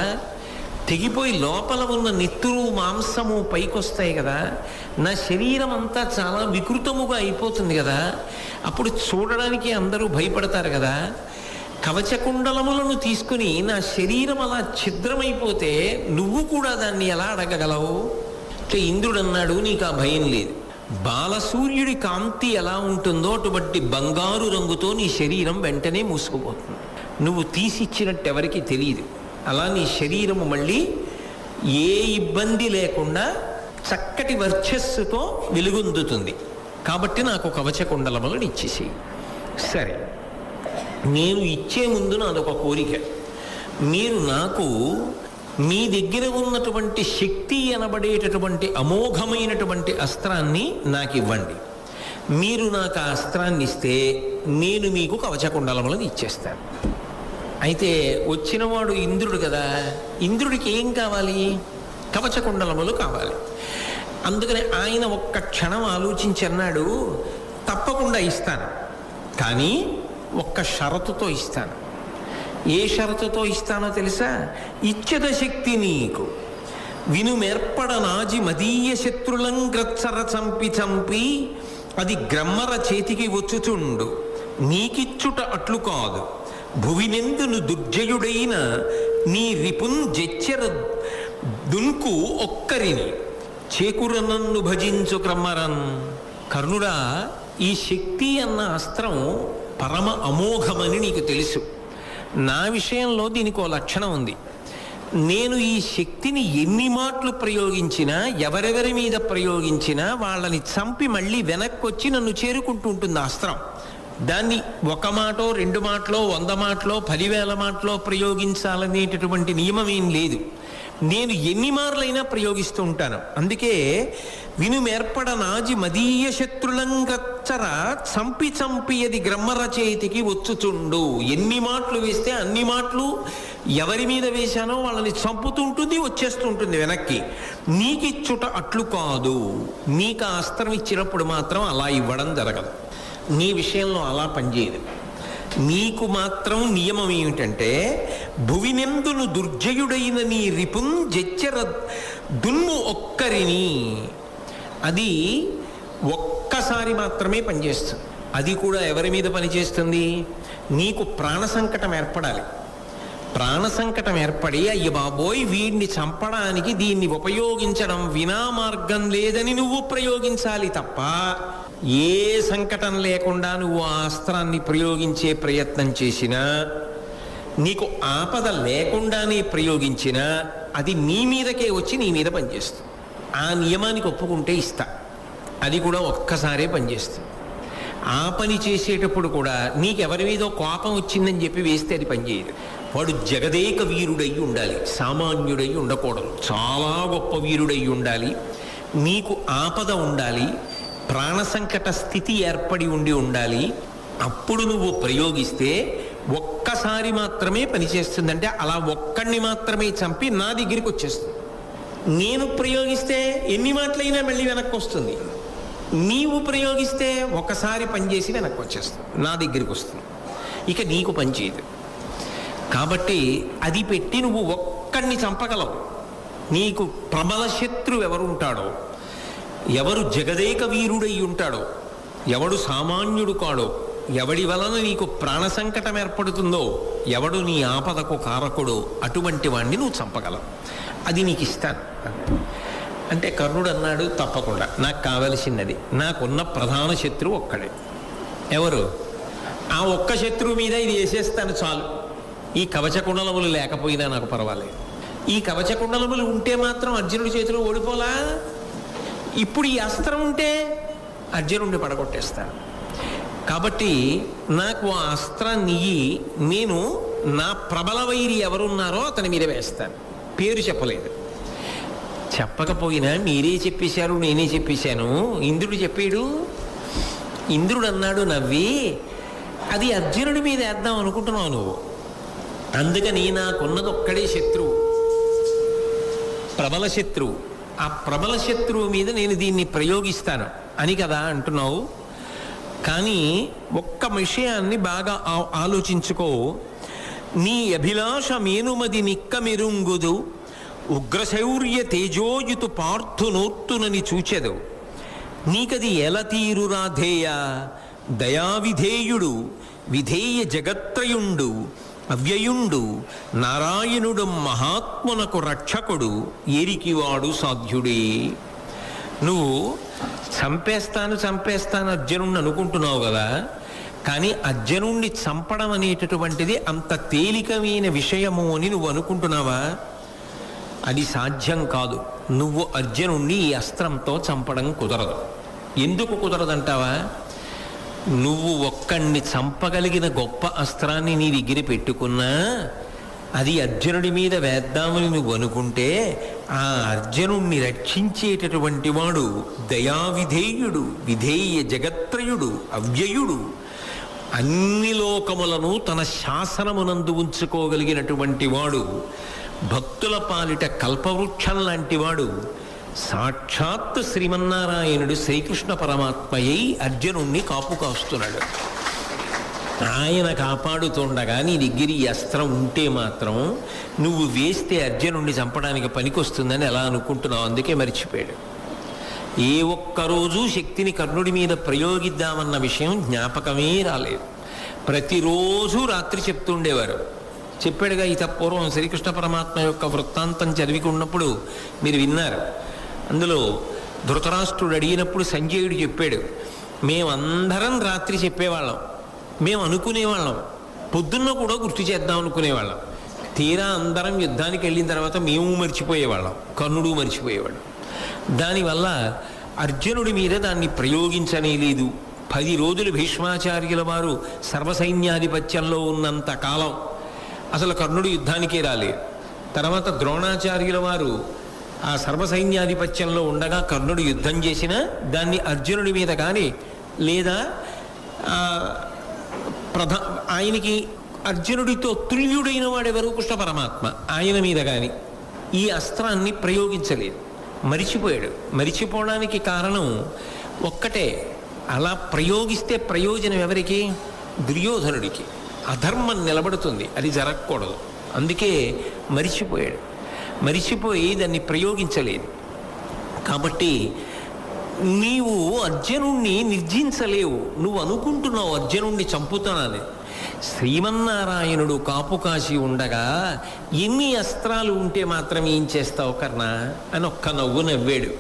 తెగిపోయి లోపల ఉన్న నెత్తురు మాంసము పైకొస్తాయి కదా, నా శరీరం అంతా చాలా వికృతముగా అయిపోతుంది కదా. అప్పుడు చూడడానికి అందరూ భయపడతారు కదా. కవచకుండలములను తీసుకుని నా శరీరం అలా ఛిద్రమైపోతే నువ్వు కూడా దాన్ని ఎలా అడగగలవు? అంటే ఇంద్రుడు అన్నాడు, నీకు ఆ భయం లేదు. బాలసూర్యుడి కాంతి ఎలా ఉంటుందో అటువంటి బంగారు రంగుతో నీ శరీరం వెంటనే మూసుకుపోతుంది. నువ్వు తీసిచ్చినట్టు ఎవరికి తెలియదు. అలా నీ శరీరము మళ్ళీ ఏ ఇబ్బంది లేకుండా చక్కటి వర్చస్సుతో వెలుగొందుతుంది. కాబట్టి నాకు కవచ కుండలములను ఇచ్చేసేయి. సరే, నేను ఇచ్చే ముందు నాదొక కోరిక. మీరు నాకు మీ దగ్గర ఉన్నటువంటి శక్తి అనబడేటటువంటి అమోఘమైనటువంటి అస్త్రాన్ని నాకు ఇవ్వండి. మీరు నాకు ఆ అస్త్రాన్ని ఇస్తే నేను మీకు కవచ కుండలములను ఇచ్చేస్తాను. అయితే వచ్చినవాడు ఇంద్రుడు కదా, ఇంద్రుడికి ఏం కావాలి? కవచ కుండలములు కావాలి. అందుకని ఆయన ఒక్క క్షణం ఆలోచించి అన్నాడు, తప్పకుండా ఇస్తాను, కానీ ఒక్క షరతుతో ఇస్తాను. ఏ షరతుతో ఇస్తానో తెలుసా? ఇచ్చద శక్తి నీకు వినుమెర్పడ నాజి మదీయ శత్రులం గ్రత్సర చంపి చంపి అది గ్రమ్మర చేతికి వచ్చుచుండు నీకిచ్చుట అట్లు కాదు భువినెందును దుర్జయుడైన నీ రిపున్ జెచ్చెర దున్కు ఒక్కరిని చేకురనన్ను భజించు క్రమ్మరన్. కర్ణుడా, ఈ శక్తి అన్న అస్త్రం పరమ అమోఘమని నీకు తెలుసు. నా విషయంలో దీనికి ఓ లక్షణం ఉంది. నేను ఈ శక్తిని ఎన్ని మాటలు ప్రయోగించినా, ఎవరెవరి మీద ప్రయోగించినా వాళ్ళని చంపి మళ్ళీ వెనక్కి వచ్చి నన్ను చేరుకుంటూ ఉంటుంది ఆ అస్త్రం. దాన్ని ఒక మాటో 2 మాటలో 100 మాటలో 10,000 మాటలో ప్రయోగించాలనేటటువంటి నియమం ఏం లేదు. నేను ఎన్ని మార్లైనా ప్రయోగిస్తూ ఉంటాను. అందుకే వినుమెర్పడ నాజి మదీయ శత్రులంగచ్చర చంపి చంపి అది గ్రమ్మర చేతికి వచ్చుచుండు. ఎన్ని మాటలు వేస్తే అన్ని మాటలు ఎవరి మీద వేశానో వాళ్ళని చంపుతుంటుంది, వచ్చేస్తుంటుంది వెనక్కి. నీకిచ్చుట అట్లు కాదు. నీకు ఆ అస్త్రం ఇచ్చినప్పుడు మాత్రం అలా ఇవ్వడం జరగదు. నీ విషయంలో అలా పనిచేయదు. నీకు మాత్రం నియమం ఏమిటంటే, భువినెందును దుర్జయుడైన నీ రిపున్ జెచ్చెర దున్ము ఒక్కరిని. అది ఒక్కసారి మాత్రమే పనిచేస్తుంది. అది కూడా ఎవరి మీద పనిచేస్తుంది? నీకు ప్రాణ సంకటం ఏర్పడాలి. ప్రాణ సంకటం ఏర్పడి అయ్య బాబోయ్ వీడిని చంపడానికి దీన్ని ఉపయోగించడం వినా మార్గం లేదని నువ్వు ప్రయోగించాలి తప్ప, ఏ సంకటం లేకుండా నువ్వు ఆ అస్త్రాన్ని ప్రయోగించే ప్రయత్నం చేసినా, నీకు ఆపద లేకుండానే ప్రయోగించినా అది నీ మీదకే వచ్చి నీ మీద పనిచేస్తుంది. ఆ నియమానికి ఒప్పుకుంటే ఇస్తా. అది కూడా ఒక్కసారే పనిచేస్తుంది. ఆ పని చేసేటప్పుడు కూడా నీకెవరి మీదో కోపం వచ్చిందని చెప్పి వేస్తే అది పనిచేయదు. వాడు జగదేక వీరుడై ఉండాలి, సామాన్యుడై ఉండకూడదు. చాలా గొప్ప వీరుడై ఉండాలి. నీకు ఆపద ఉండాలి, ప్రాణ సంకట స్థితి ఏర్పడి ఉండాలి. అప్పుడు నువ్వు ప్రయోగిస్తే ఒక్కసారి మాత్రమే పనిచేస్తుందంటే అలా ఒక్కడిని మాత్రమే చంపి నా దగ్గరికి వచ్చేస్తుంది. నేను ప్రయోగిస్తే ఎన్ని మాటలైనా మళ్ళీ వెనక్కి వస్తుంది. నీవు ప్రయోగిస్తే ఒకసారి పనిచేసి వెనక్కి వచ్చేస్తుంది, నా దగ్గరికి వస్తుంది. ఇక నీకు పనిచేయదు. కాబట్టి అది పెట్టి నువ్వు ఒక్కడిని చంపగలవు. నీకు ప్రబల శత్రువు ఎవరు ఉంటాడో, ఎవరు జగదేక వీరుడై ఉంటాడో, ఎవడు సామాన్యుడు కాడో, ఎవడి వలన నీకు ప్రాణ సంకటం ఏర్పడుతుందో, ఎవడు నీ ఆపదకు కారకుడో అటువంటి వాడిని నువ్వు చంపగలవు. అది నీకు ఇస్తాను అంటే కర్ణుడు అన్నాడు, తప్పకుండా నాకు కావలసినది, నాకున్న ప్రధాన శత్రువు ఒక్కడే. ఎవరు? ఆ ఒక్క శత్రువు మీద ఇది వేసేస్తాను చాలు. ఈ కవచ కుండలములు లేకపోయినా నాకు పర్వాలేదు. ఈ కవచ కుండలములు ఉంటే మాత్రం అర్జునుడి చేతిలో ఓడిపోలా. ఇప్పుడు ఈ అస్త్రం ఉంటే అర్జునుడిని పడగొట్టేస్తాను. కాబట్టి నాకు ఆ అస్త్రాన్ని నేను నా ప్రబల వైరి ఎవరున్నారో అతని మీద వేస్తాను. పేరు చెప్పలేదు. చెప్పకపోయినా మీరే చెప్పేశారు, నేనే చెప్పేశాను. ఇంద్రుడు చెప్పాడు. ఇంద్రుడు అన్నాడు నవ్వి, అది అర్జునుడి మీద వేద్దాం అనుకుంటున్నావు నువ్వు. అందుకని నాకున్నది ఒక్కడే శత్రువు, ప్రబల శత్రువు. ఆ ప్రబల శత్రువు మీద నేను దీన్ని ప్రయోగిస్తాను అని కదా అంటున్నావు. కానీ ఒక్క విషయాన్ని బాగా ఆలోచించుకో. నీ అభిలాష మేనుమది నిక్కమెరుంగుదు ఉగ్రశౌర్య తేజోయుతు పార్థునోర్తునని చూచెదు. నీకది ఎల తీరు రాధేయ దయావిధేయుడు విధేయ జగత్రయుండు అవ్యయుండు నారాయణుడు మహాత్మునకు రక్షకుడు ఏరికివాడు సాధ్యుడే. నువ్వు చంపేస్తాను అర్జునుడిని అనుకుంటున్నావు కదా, కానీ అర్జునుడిని చంపడం అనేటటువంటిది అంత తేలికమైన విషయము అని నువ్వు అనుకుంటున్నావా? అది సాధ్యం కాదు. నువ్వు అర్జునుడిని ఈ అస్త్రంతో చంపడం కుదరదు. ఎందుకు కుదరదంటావా? నువ్వు ఒక్కడిని చంపగలిగిన గొప్ప అస్త్రాన్ని నీ దగ్గర పెట్టుకున్నా అది అర్జునుడి మీద వేద్దామని నువ్వు అనుకుంటే ఆ అర్జునుడిని రక్షించేటటువంటి వాడు దయావిధేయుడు, విధేయ జగత్రయుడు, అవ్యయుడు, అన్ని లోకములను తన శాసనమునందు ఉంచుకోగలిగినటువంటి వాడు, భక్తుల పాలిట కల్పవృక్షం లాంటి వాడు, సాక్షాత్ శ్రీమన్నారాయణుడు శ్రీకృష్ణ పరమాత్మయ్యి అర్జునుణ్ణి కాపు కాస్తున్నాడు. ఆయన కాపాడుతుండగా నీ దగ్గర ఈ అస్త్రం ఉంటే మాత్రం నువ్వు వేస్తే అర్జునుణ్ణి చంపడానికి పనికొస్తుందని ఎలా అనుకుంటున్నావు? అందుకే మర్చిపోయాడు. ఏ ఒక్కరోజు శక్తిని కర్ణుడి మీద ప్రయోగిద్దామన్న విషయం జ్ఞాపకమే రాలేదు. ప్రతిరోజు రాత్రి చెప్తుండేవారు. చెప్పాడుగా ఇత పూర్వం శ్రీకృష్ణ పరమాత్మ యొక్క వృత్తాంతం చదివికున్నప్పుడు మీరు విన్నారు. అందులో ధృతరాష్ట్రుడు అడిగినప్పుడు సంజయుడు చెప్పాడు, మేమందరం రాత్రి చెప్పేవాళ్ళం, మేము అనుకునేవాళ్ళం, పొద్దున్న కూడా గుర్తు చేద్దాం అనుకునేవాళ్ళం. తీరా అందరం యుద్ధానికి వెళ్ళిన తర్వాత మేము మర్చిపోయేవాళ్ళం, కర్ణుడు మర్చిపోయేవాడు. దానివల్ల అర్జునుడి మీద దాన్ని ప్రయోగించనే లేదు. 10 రోజులు భీష్మాచార్యుల వారు సర్వసైన్యాధిపత్యంలో ఉన్నంత కాలం అసలు కర్ణుడు యుద్ధానికే రాలేదు. తర్వాత ద్రోణాచార్యుల వారు ఆ సర్వసైన్యాధిపత్యంలో ఉండగా కర్ణుడు యుద్ధం చేసినా దాన్ని అర్జునుడి మీద కానీ లేదా ఆయనకి అర్జునుడితో తుల్యుడైన వాడెవరు? కృష్ణ పరమాత్మ. ఆయన మీద కానీ ఈ అస్త్రాన్ని ప్రయోగించలేదు. మరిచిపోయాడు. మరిచిపోవడానికి కారణం ఒక్కటే, అలా ప్రయోగిస్తే ప్రయోజనం ఎవరికి? దుర్యోధనుడికి. అధర్మం నిలబడుతుంది, అది జరగకూడదు. అందుకే మరిచిపోయాడు. మరిచిపోయి దాన్ని ప్రయోగించలేదు. కాబట్టి నీవు అర్జునుణ్ణి నిర్జించలేవు. నువ్వు అనుకుంటున్నావు అర్జునుణ్ణి చంపుతానని. శ్రీమన్నారాయణుడు కాపు కాసి ఉండగా ఎన్ని అస్త్రాలు ఉంటే మాత్రం ఏం చేస్తావు కర్ణ అని ఒక్క నవ్వు నవ్వాడు.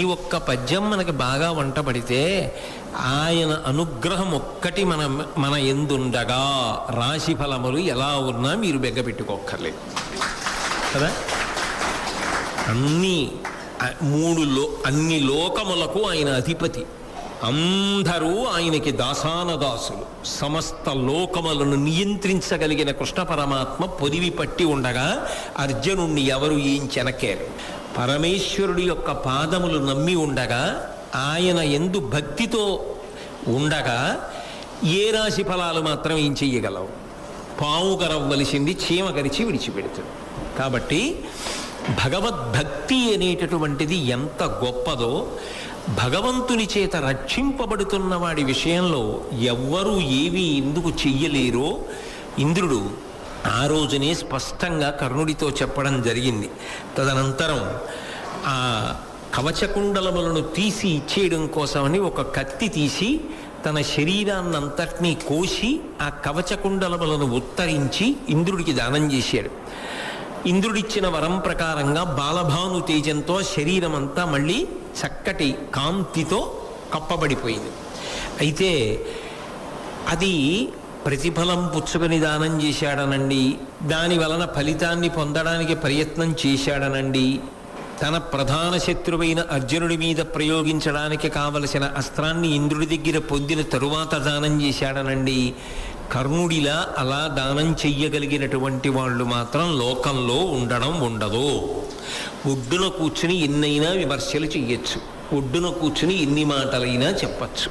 ఈ ఒక్క పద్యం మనకి బాగా వంట పడితే ఆయన అనుగ్రహం ఒక్కటి మన ఎందుండగా రాశి ఫలములు ఎలా ఉన్నా మీరు బెగ్గపెట్టుకోక్కర్లేదు కదా. అన్ని లోకములకు ఆయన అధిపతి, అందరూ ఆయనకి దాసానదాసులు. సమస్త లోకములను నియంత్రించగలిగిన కృష్ణ పరమాత్మ పొదివి పట్టి ఉండగా అర్జునుణ్ణి ఎవరు ఏం చెనకేరు? పరమేశ్వరుడి యొక్క పాదములు నమ్మి ఉండగా, ఆయన ఎందు భక్తితో ఉండగా ఏ రాశి ఫలాలు మాత్రం ఏం చెయ్యగలవు? పాము కరవ్వలసింది చీమ కరిచి విడిచిపెడుతుంది. కాబట్టి భగవద్భక్తి అనేటటువంటిది ఎంత గొప్పదో, భగవంతుని చేత రక్షింపబడుతున్న వాడి విషయంలో ఎవ్వరూ ఏవి ఎందుకు చెయ్యలేరో ఇంద్రుడు ఆ రోజునే స్పష్టంగా కర్ణుడితో చెప్పడం జరిగింది. తదనంతరం ఆ కవచకుండలములను తీసి ఇచ్చేయడం కోసమని ఒక కత్తి తీసి తన శరీరాన్నంతటినీ కోసి ఆ కవచకుండలములను ఉత్తరించి ఇంద్రుడికి దానం చేశాడు. ఇంద్రుడిచ్చిన వరం ప్రకారంగా బాలభాను తేజంతో శరీరం అంతా మళ్ళీ చక్కటి కాంతితో కప్పబడిపోయింది. అయితే అది ప్రతిఫలం పుచ్చుకొని దానం చేశాడనండి, దాని వలన ఫలితాన్ని పొందడానికి ప్రయత్నం చేశాడనండి, తన ప్రధాన శత్రువైన అర్జునుడి మీద ప్రయోగించడానికి కావలసిన అస్త్రాన్ని ఇంద్రుడి దగ్గర పొందిన తరువాత దానం చేశాడనండి. కర్ణుడిలా అలా దానం చెయ్యగలిగినటువంటి వాళ్ళు మాత్రం లోకంలో ఉండదు. ఒడ్డున కూర్చుని ఎన్నైనా విమర్శలు చెయ్యొచ్చు, ఒడ్డున కూర్చుని ఎన్ని మాటలైనా చెప్పచ్చు,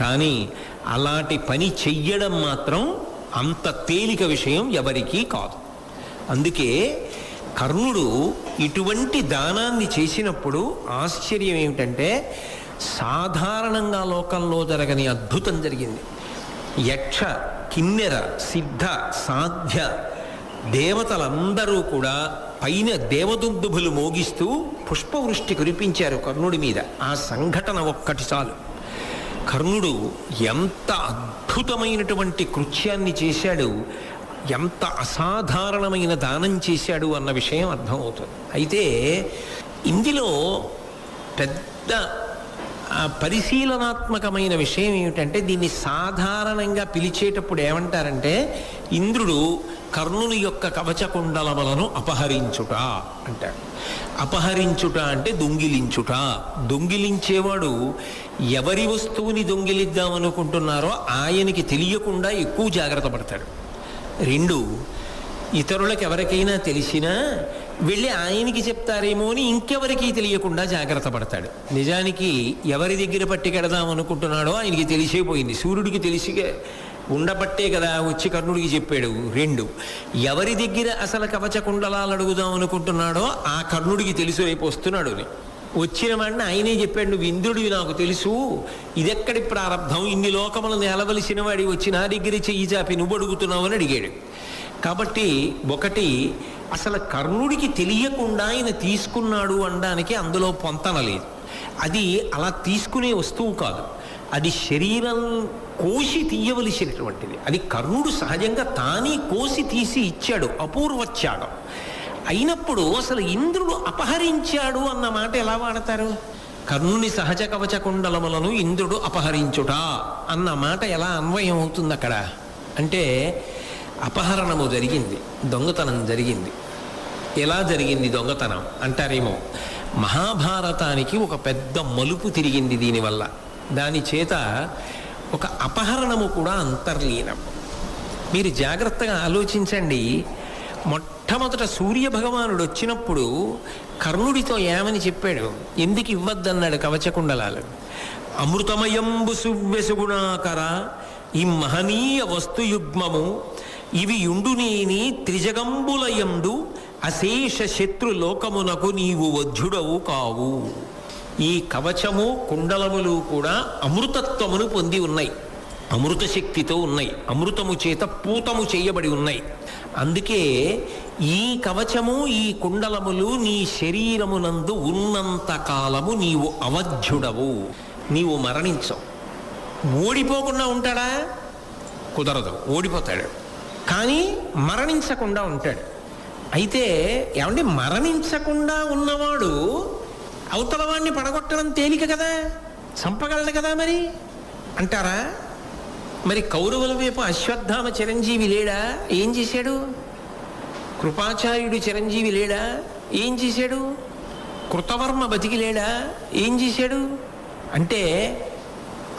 కానీ అలాంటి పని చెయ్యడం మాత్రం అంత తేలిక విషయం ఎవరికీ కాదు. అందుకే కర్ణుడు ఇటువంటి దానాన్ని చేసినప్పుడు ఆశ్చర్యం ఏమిటంటే సాధారణంగా లోకంలో జరగని అద్భుతం జరిగింది. యక్ష, కిన్నెర, సిద్ధ, సాధ్య దేవతలందరూ కూడా పైన దేవదుందుభులు మోగిస్తూ పుష్పవృష్టి కురిపించారు కర్ణుడి మీద. ఆ సంఘటన ఒక్కటి చాలు. కర్ణుడు ఎంత అద్భుతమైనటువంటి కృత్యాన్ని చేశాడు, ఎంత అసాధారణమైన దానం చేశాడు అన్న విషయం అర్థమవుతుంది. అయితే ఇందులో పెద్ద పెద్ద పరిశీలనాత్మకమైన విషయం ఏమిటంటే, దీన్ని సాధారణంగా పిలిచేటప్పుడు ఏమంటారంటే, ఇంద్రుడు కర్ణుని యొక్క కవచకుండలములను అపహరించుట అంటాడు. అపహరించుట అంటే దొంగిలించుట. దొంగిలించేవాడు ఎవరి వస్తువుని దొంగిలిద్దామనుకుంటున్నారో ఆయనకి తెలియకుండా ఎక్కువ జాగ్రత్త పడతాడు. రెండు, ఇతరులకు ఎవరికైనా తెలిసినా వెళ్ళి ఆయనకి చెప్తారేమో అని ఇంకెవరికి తెలియకుండా జాగ్రత్త పడతాడు. నిజానికి ఎవరి దగ్గర పట్టుకెడదాం అనుకుంటున్నాడో ఆయనకి తెలిసిపోయింది. సూర్యుడికి తెలిసి ఉండబట్టే కదా వచ్చి కర్ణుడికి చెప్పాడు. రెండు, ఎవరి దగ్గర అసలు కవచకుండలాలు అడుగుదాం అనుకుంటున్నాడో ఆ కర్ణుడికి తెలుసు రేపు వస్తున్నాడు అని. వచ్చిన వాడిని ఆయనే చెప్పాడు, నువ్వు ఇంద్రుడివి నాకు తెలుసు, ఇదెక్కడి ప్రారంభం, ఇన్ని లోకములను నేలవలసిన వాడి వచ్చి నా దగ్గర చెయ్యి చాపి నువ్వు అడుగుతున్నావు అని అడిగాడు. కాబట్టి ఒకటి, అసలు కర్ణుడికి తెలియకుండా ఆయన తీసుకున్నాడు అనడానికి అందులో పొంతన లేదు. అది అలా తీసుకునే వస్తువు కాదు, అది శరీరం కోసి తీయవలసినటువంటిది. అది కర్ణుడు సహజంగా తానే కోసి తీసి ఇచ్చాడు, అపూర్వ త్యాగం. అయినప్పుడు అసలు ఇంద్రుడు అపహరించాడు అన్న మాట ఎలా వాడతారు? కర్ణుని సహజ కవచ కుండలములను ఇంద్రుడు అపహరించుట అన్న మాట ఎలా అన్వయం అవుతుంది అక్కడ అంటే, అపహరణము జరిగింది, దొంగతనం జరిగింది. ఎలా జరిగింది దొంగతనం అంటారేమో, మహాభారతానికి ఒక పెద్ద మలుపు తిరిగింది దీనివల్ల. దాని చేత ఒక అపహరణము కూడా అంతర్లీనం. మీరు జాగ్రత్తగా ఆలోచించండి. మొట్టమొదట సూర్యభగవానుడు వచ్చినప్పుడు కర్ణుడితో ఏమని చెప్పాడు? ఎందుకు ఇవ్వద్దన్నాడు కవచకుండలాలు? అమృతమయంబు సువ్యసుగుణాకర ఈ మహనీయ వస్తుయుగ్మము ఇవి యుండునేని త్రిజగంబులయందు అశేష శత్రు లోకమునకు నీవు వధ్యుడవు కావు. ఈ కవచము కుండలములు కూడా అమృతత్వమును పొంది ఉన్నాయి, అమృత శక్తితో ఉన్నాయి, అమృతము చేత పూతము చేయబడి ఉన్నాయి. అందుకే ఈ కవచము ఈ కుండలములు నీ శరీరమునందు ఉన్నంత కాలము నీవు అవధ్యుడవు, నీవు మరణించవు. ఓడిపోకుండా ఉంటాడా? కుదరదు, ఓడిపోతాడు. కానీ మరణించకుండా ఉంటాడు. అయితే ఏమంటే మరణించకుండా ఉన్నవాడు అవతల వాడిని పడగొట్టడం తేలిక కదా, చంపగలడు కదా మరి అంటారా? మరి కౌరవుల వైపు అశ్వత్థామ చిరంజీవి లేడా? ఏం చేశాడు? కృపాచార్యుడు చిరంజీవి లేడా? ఏం చేశాడు? కృతవర్మ బతికి లేడా? ఏం చేశాడు? అంటే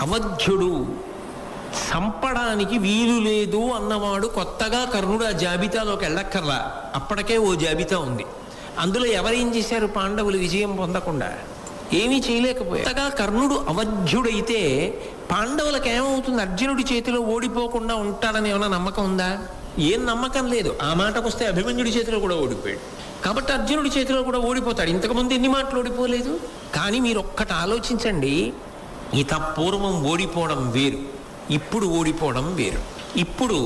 అవధ్యుడు, చంపడానికి వీలు లేదు అన్నవాడు కొత్తగా కర్ణుడు ఆ జాబితాలోకి వెళ్ళక్కర్లా, అప్పటికే ఓ జాబితా ఉంది. అందులో ఎవరేం చేశారు? పాండవులు విజయం పొందకుండా ఏమీ చేయలేకపోయారు. కొత్తగా కర్ణుడు అవధ్యుడైతే పాండవులకు ఏమవుతుంది? అర్జునుడి చేతిలో ఓడిపోకుండా ఉంటాడని ఏమైనా నమ్మకం ఉందా? ఏం నమ్మకం లేదు. ఆ మాటకు వస్తే అభిమన్యుడి చేతిలో కూడా ఓడిపోయాడు. కాబట్టి అర్జునుడి చేతిలో కూడా ఓడిపోతాడు. ఇంతకుముందు ఎన్ని మాటలు ఓడిపోలేదు. కానీ మీరు ఒక్కటి ఆలోచించండి, ఇత పూర్వం ఓడిపోవడం వేరు, ఇప్పుడు ఓడిపోవడం వేరు. ఇప్పుడు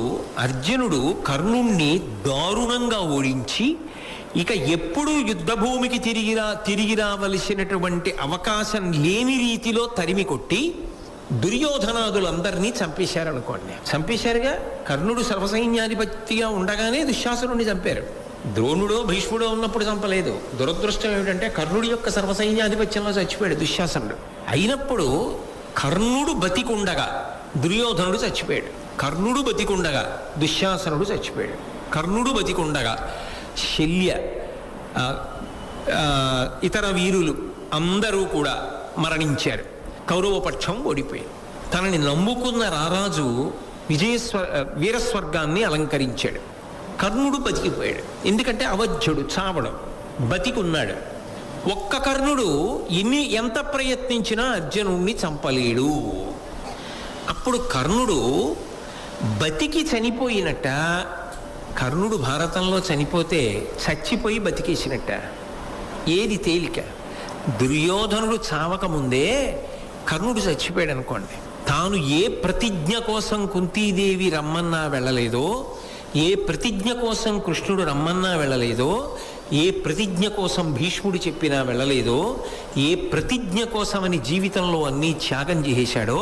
అర్జునుడు కర్ణుణ్ణి దారుణంగా ఓడించి ఇక ఎప్పుడూ యుద్ధభూమికి తిరిగి రావలసినటువంటి అవకాశం లేని రీతిలో తరిమి కొట్టి దుర్యోధనాదులందరినీ చంపేశారనుకోండి. చంపేశారుగా. కర్ణుడు సర్వసైన్యాధిపతిగా ఉండగానే దుశ్శాసనుడిని చంపారు. ద్రోణుడో భీష్ముడో ఉన్నప్పుడు చంపలేదు. దురదృష్టం ఏమిటంటే కర్ణుడి యొక్క సర్వసైన్యాధిపత్యంలో చచ్చిపోయాడు దుశ్శాసనుడు. అయినప్పుడు కర్ణుడు బతికుండగా దుర్యోధనుడు చచ్చిపోయాడు, కర్ణుడు బతికుండగా దుశ్శాసనుడు చచ్చిపోయాడు, కర్ణుడు బతికుండగా శల్య ఇతర వీరులు అందరూ కూడా మరణించారు. కౌరవపక్షం ఓడిపోయింది. తనని నమ్ముకున్న రారాజు వీరస్వర్గాన్ని అలంకరించాడు. కర్ణుడు బతికిపోయాడు. ఎందుకంటే అవధ్యుడు, చావడం, బతికున్నాడు. ఒక్క కర్ణుడు ఎంత ప్రయత్నించినా అర్జునుడిని చంపలేడు. అప్పుడు కర్ణుడు బతికి చనిపోయినట్ట. కర్ణుడు భారతంలో చనిపోతే చచ్చిపోయి బతికేసినట్ట. ఏది తేలిక? దుర్యోధనుడు చావకముందే కర్ణుడు చచ్చిపోయాడు అనుకోండి. తాను ఏ ప్రతిజ్ఞ కోసం కుంతీదేవి రమ్మన్నా వెళ్ళలేదో, ఏ ప్రతిజ్ఞ కోసం కృష్ణుడు రమ్మన్నా వెళ్ళలేదో, ఏ ప్రతిజ్ఞ కోసం భీష్ముడు చెప్పినా వెళ్ళలేదో, ఏ ప్రతిజ్ఞ కోసమని జీవితంలో అన్నీ త్యాగం చేశాడో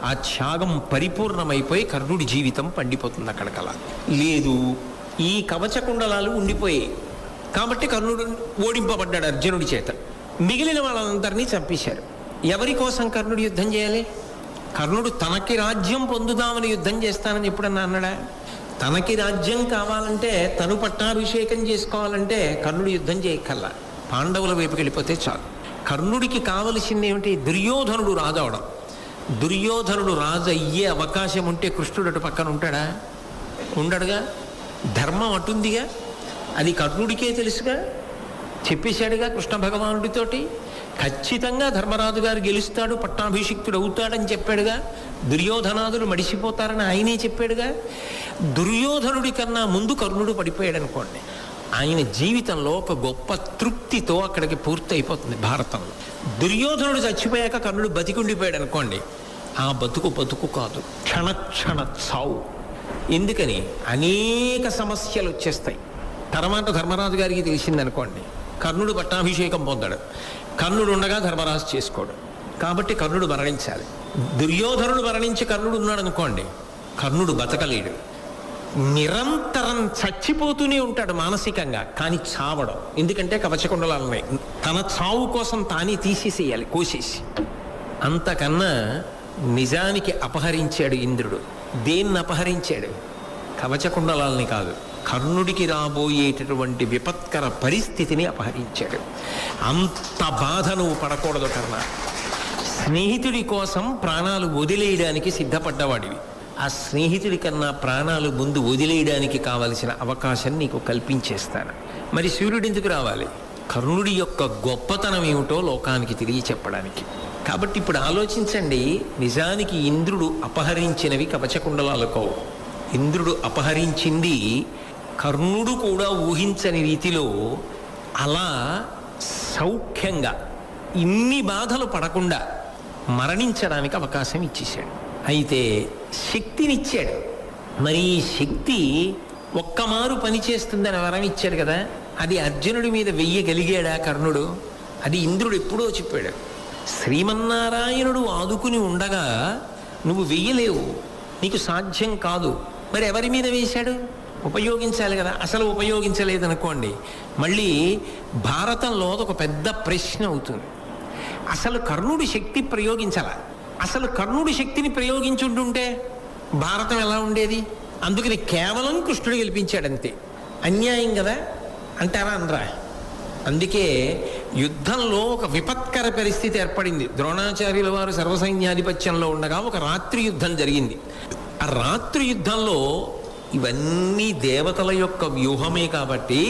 ఆ త్యాగం పరిపూర్ణమైపోయి కర్ణుడి జీవితం పండిపోతుంది. అక్కడికలా లేదు, ఈ కవచకుండలాలు ఉండిపోయాయి. కాబట్టి కర్ణుడు ఓడింపబడ్డాడు అర్జునుడి చేత. మిగిలిన వాళ్ళందరినీ చంపేశారు. ఎవరి కోసం కర్ణుడు యుద్ధం చేయాలి? కర్ణుడు తనకి రాజ్యం పొందుదామని యుద్ధం చేస్తానని ఎప్పుడన్నా అన్నాడా? తనకి రాజ్యం కావాలంటే, తను పట్టాభిషేకం చేసుకోవాలంటే కర్ణుడు యుద్ధం చేయక్కల్లా, పాండవుల వైపుకి వెళ్ళిపోతే చాలు. కర్ణుడికి కావలసింది ఏమిటి? దుర్యోధనుడు రాజు అవడం. దుర్యోధనుడు రాజు అయ్యే అవకాశం ఉంటే కృష్ణుడు అటు పక్కన ఉంటాడా? ఉండడుగా. ధర్మం అటుందిగా, అది కర్ణుడికే తెలుసుగా, చెప్పేశాడుగా కృష్ణ భగవానుడితోటి. ఖచ్చితంగా ధర్మరాజు గారు గెలుస్తాడు, పట్టాభిషిక్తుడు అవుతాడని చెప్పాడుగా. దుర్యోధనాదులు మడిసిపోతారని ఆయనే చెప్పాడుగా. దుర్యోధనుడి కన్నా ముందు కర్ణుడు పడిపోయాడు అనుకోండి, ఆయన జీవితంలో ఒక గొప్ప తృప్తితో అక్కడికి పూర్తి అయిపోతుంది భారతంలో. దుర్యోధనుడు చచ్చిపోయాక కర్ణుడు బతికుండిపోయాడు అనుకోండి, ఆ బతుకు కాదు, క్షణ చావు. ఎందుకని? అనేక సమస్యలు వచ్చేస్తాయి. తర్వాత ధర్మరాజు గారికి తెలిసిందనుకోండి, కర్ణుడు పట్టాభిషేకం పొందాడు, కర్ణుడు ఉండగా ధర్మరాజు చేసుకోడు, కాబట్టి కర్ణుడు మరణించాలి. దుర్యోధనుడు మరణించి కర్ణుడు ఉన్నాడు అనుకోండి, కర్ణుడు బతకలేడు, నిరంతరం చచ్చిపోతూనే ఉంటాడు మానసికంగా, కానీ చావడం. ఎందుకంటే కవచకుండలాలున్నాయి, తన చావు కోసం తానే తీసేసేయాలి, కోసేసి. అంతకన్నా నిజానికి అపహరించాడు ఇంద్రుడు. దేన్ని అపహరించాడు? కవచకుండలాల్ని కాదు, కర్ణుడికి రాబోయేటటువంటి విపత్కర పరిస్థితిని అపహరించాడు. అంత బాధ నువ్వు పడకూడదు కర్ణ. స్నేహితుడి కోసం ప్రాణాలు వదిలేయడానికి సిద్ధపడ్డవాడివి. ఆ స్నేహితుడి కన్నా ప్రాణాలు ముందు వదిలేయడానికి కావలసిన అవకాశం నీకు కల్పించేస్తాను. మరి సూర్యుడు ఎందుకు రావాలి? కర్ణుడి యొక్క గొప్పతనం ఏమిటో లోకానికి తెలియచెప్పడానికి. కాబట్టి ఇప్పుడు ఆలోచించండి, నిజానికి ఇంద్రుడు అపహరించినవి కవచకుండలాలకో. ఇంద్రుడు అపహరించింది కర్ణుడు కూడా ఊహించని రీతిలో అలా సౌఖ్యంగా ఇన్ని బాధలు పడకుండా మరణించడానికి అవకాశం ఇచ్చేశాడు. అయితే శక్తినిచ్చాడు. మరి ఈ శక్తి ఒక్కమారు పనిచేస్తుందని వరం ఇచ్చాడు కదా, అది అర్జునుడి మీద వెయ్యగలిగాడా కర్ణుడు? అది ఇంద్రుడు ఎప్పుడో చెప్పాడు. శ్రీమన్నారాయణుడు ఆదుకుని ఉండగా నువ్వు వెయ్యలేవు, నీకు సాధ్యం కాదు. మరి ఎవరి మీద వేశాడు? ఉపయోగించాలి కదా. అసలు ఉపయోగించలేదనుకోండి, మళ్ళీ భారతంలో ఒక పెద్ద ప్రశ్న అవుతుంది. అసలు కర్ణుడి శక్తి ప్రయోగించాల? అసలు కర్ణుడి శక్తిని ప్రయోగించుంటుంటే భారతం ఎలా ఉండేది? అందుకని కేవలం కృష్ణుడు గెలిపించాడంతే. అన్యాయం కదా అంటారా? అనరా? అందుకే యుద్ధంలో ఒక విపత్కర పరిస్థితి ఏర్పడింది. ద్రోణాచార్యుల వారు సర్వసైన్యాధిపత్యంలో ఉండగా ఒక రాత్రి యుద్ధం జరిగింది. ఆ రాత్రి యుద్ధంలో ఇవన్నీ దేవతల యొక్క వ్యూహమే కాబట్టి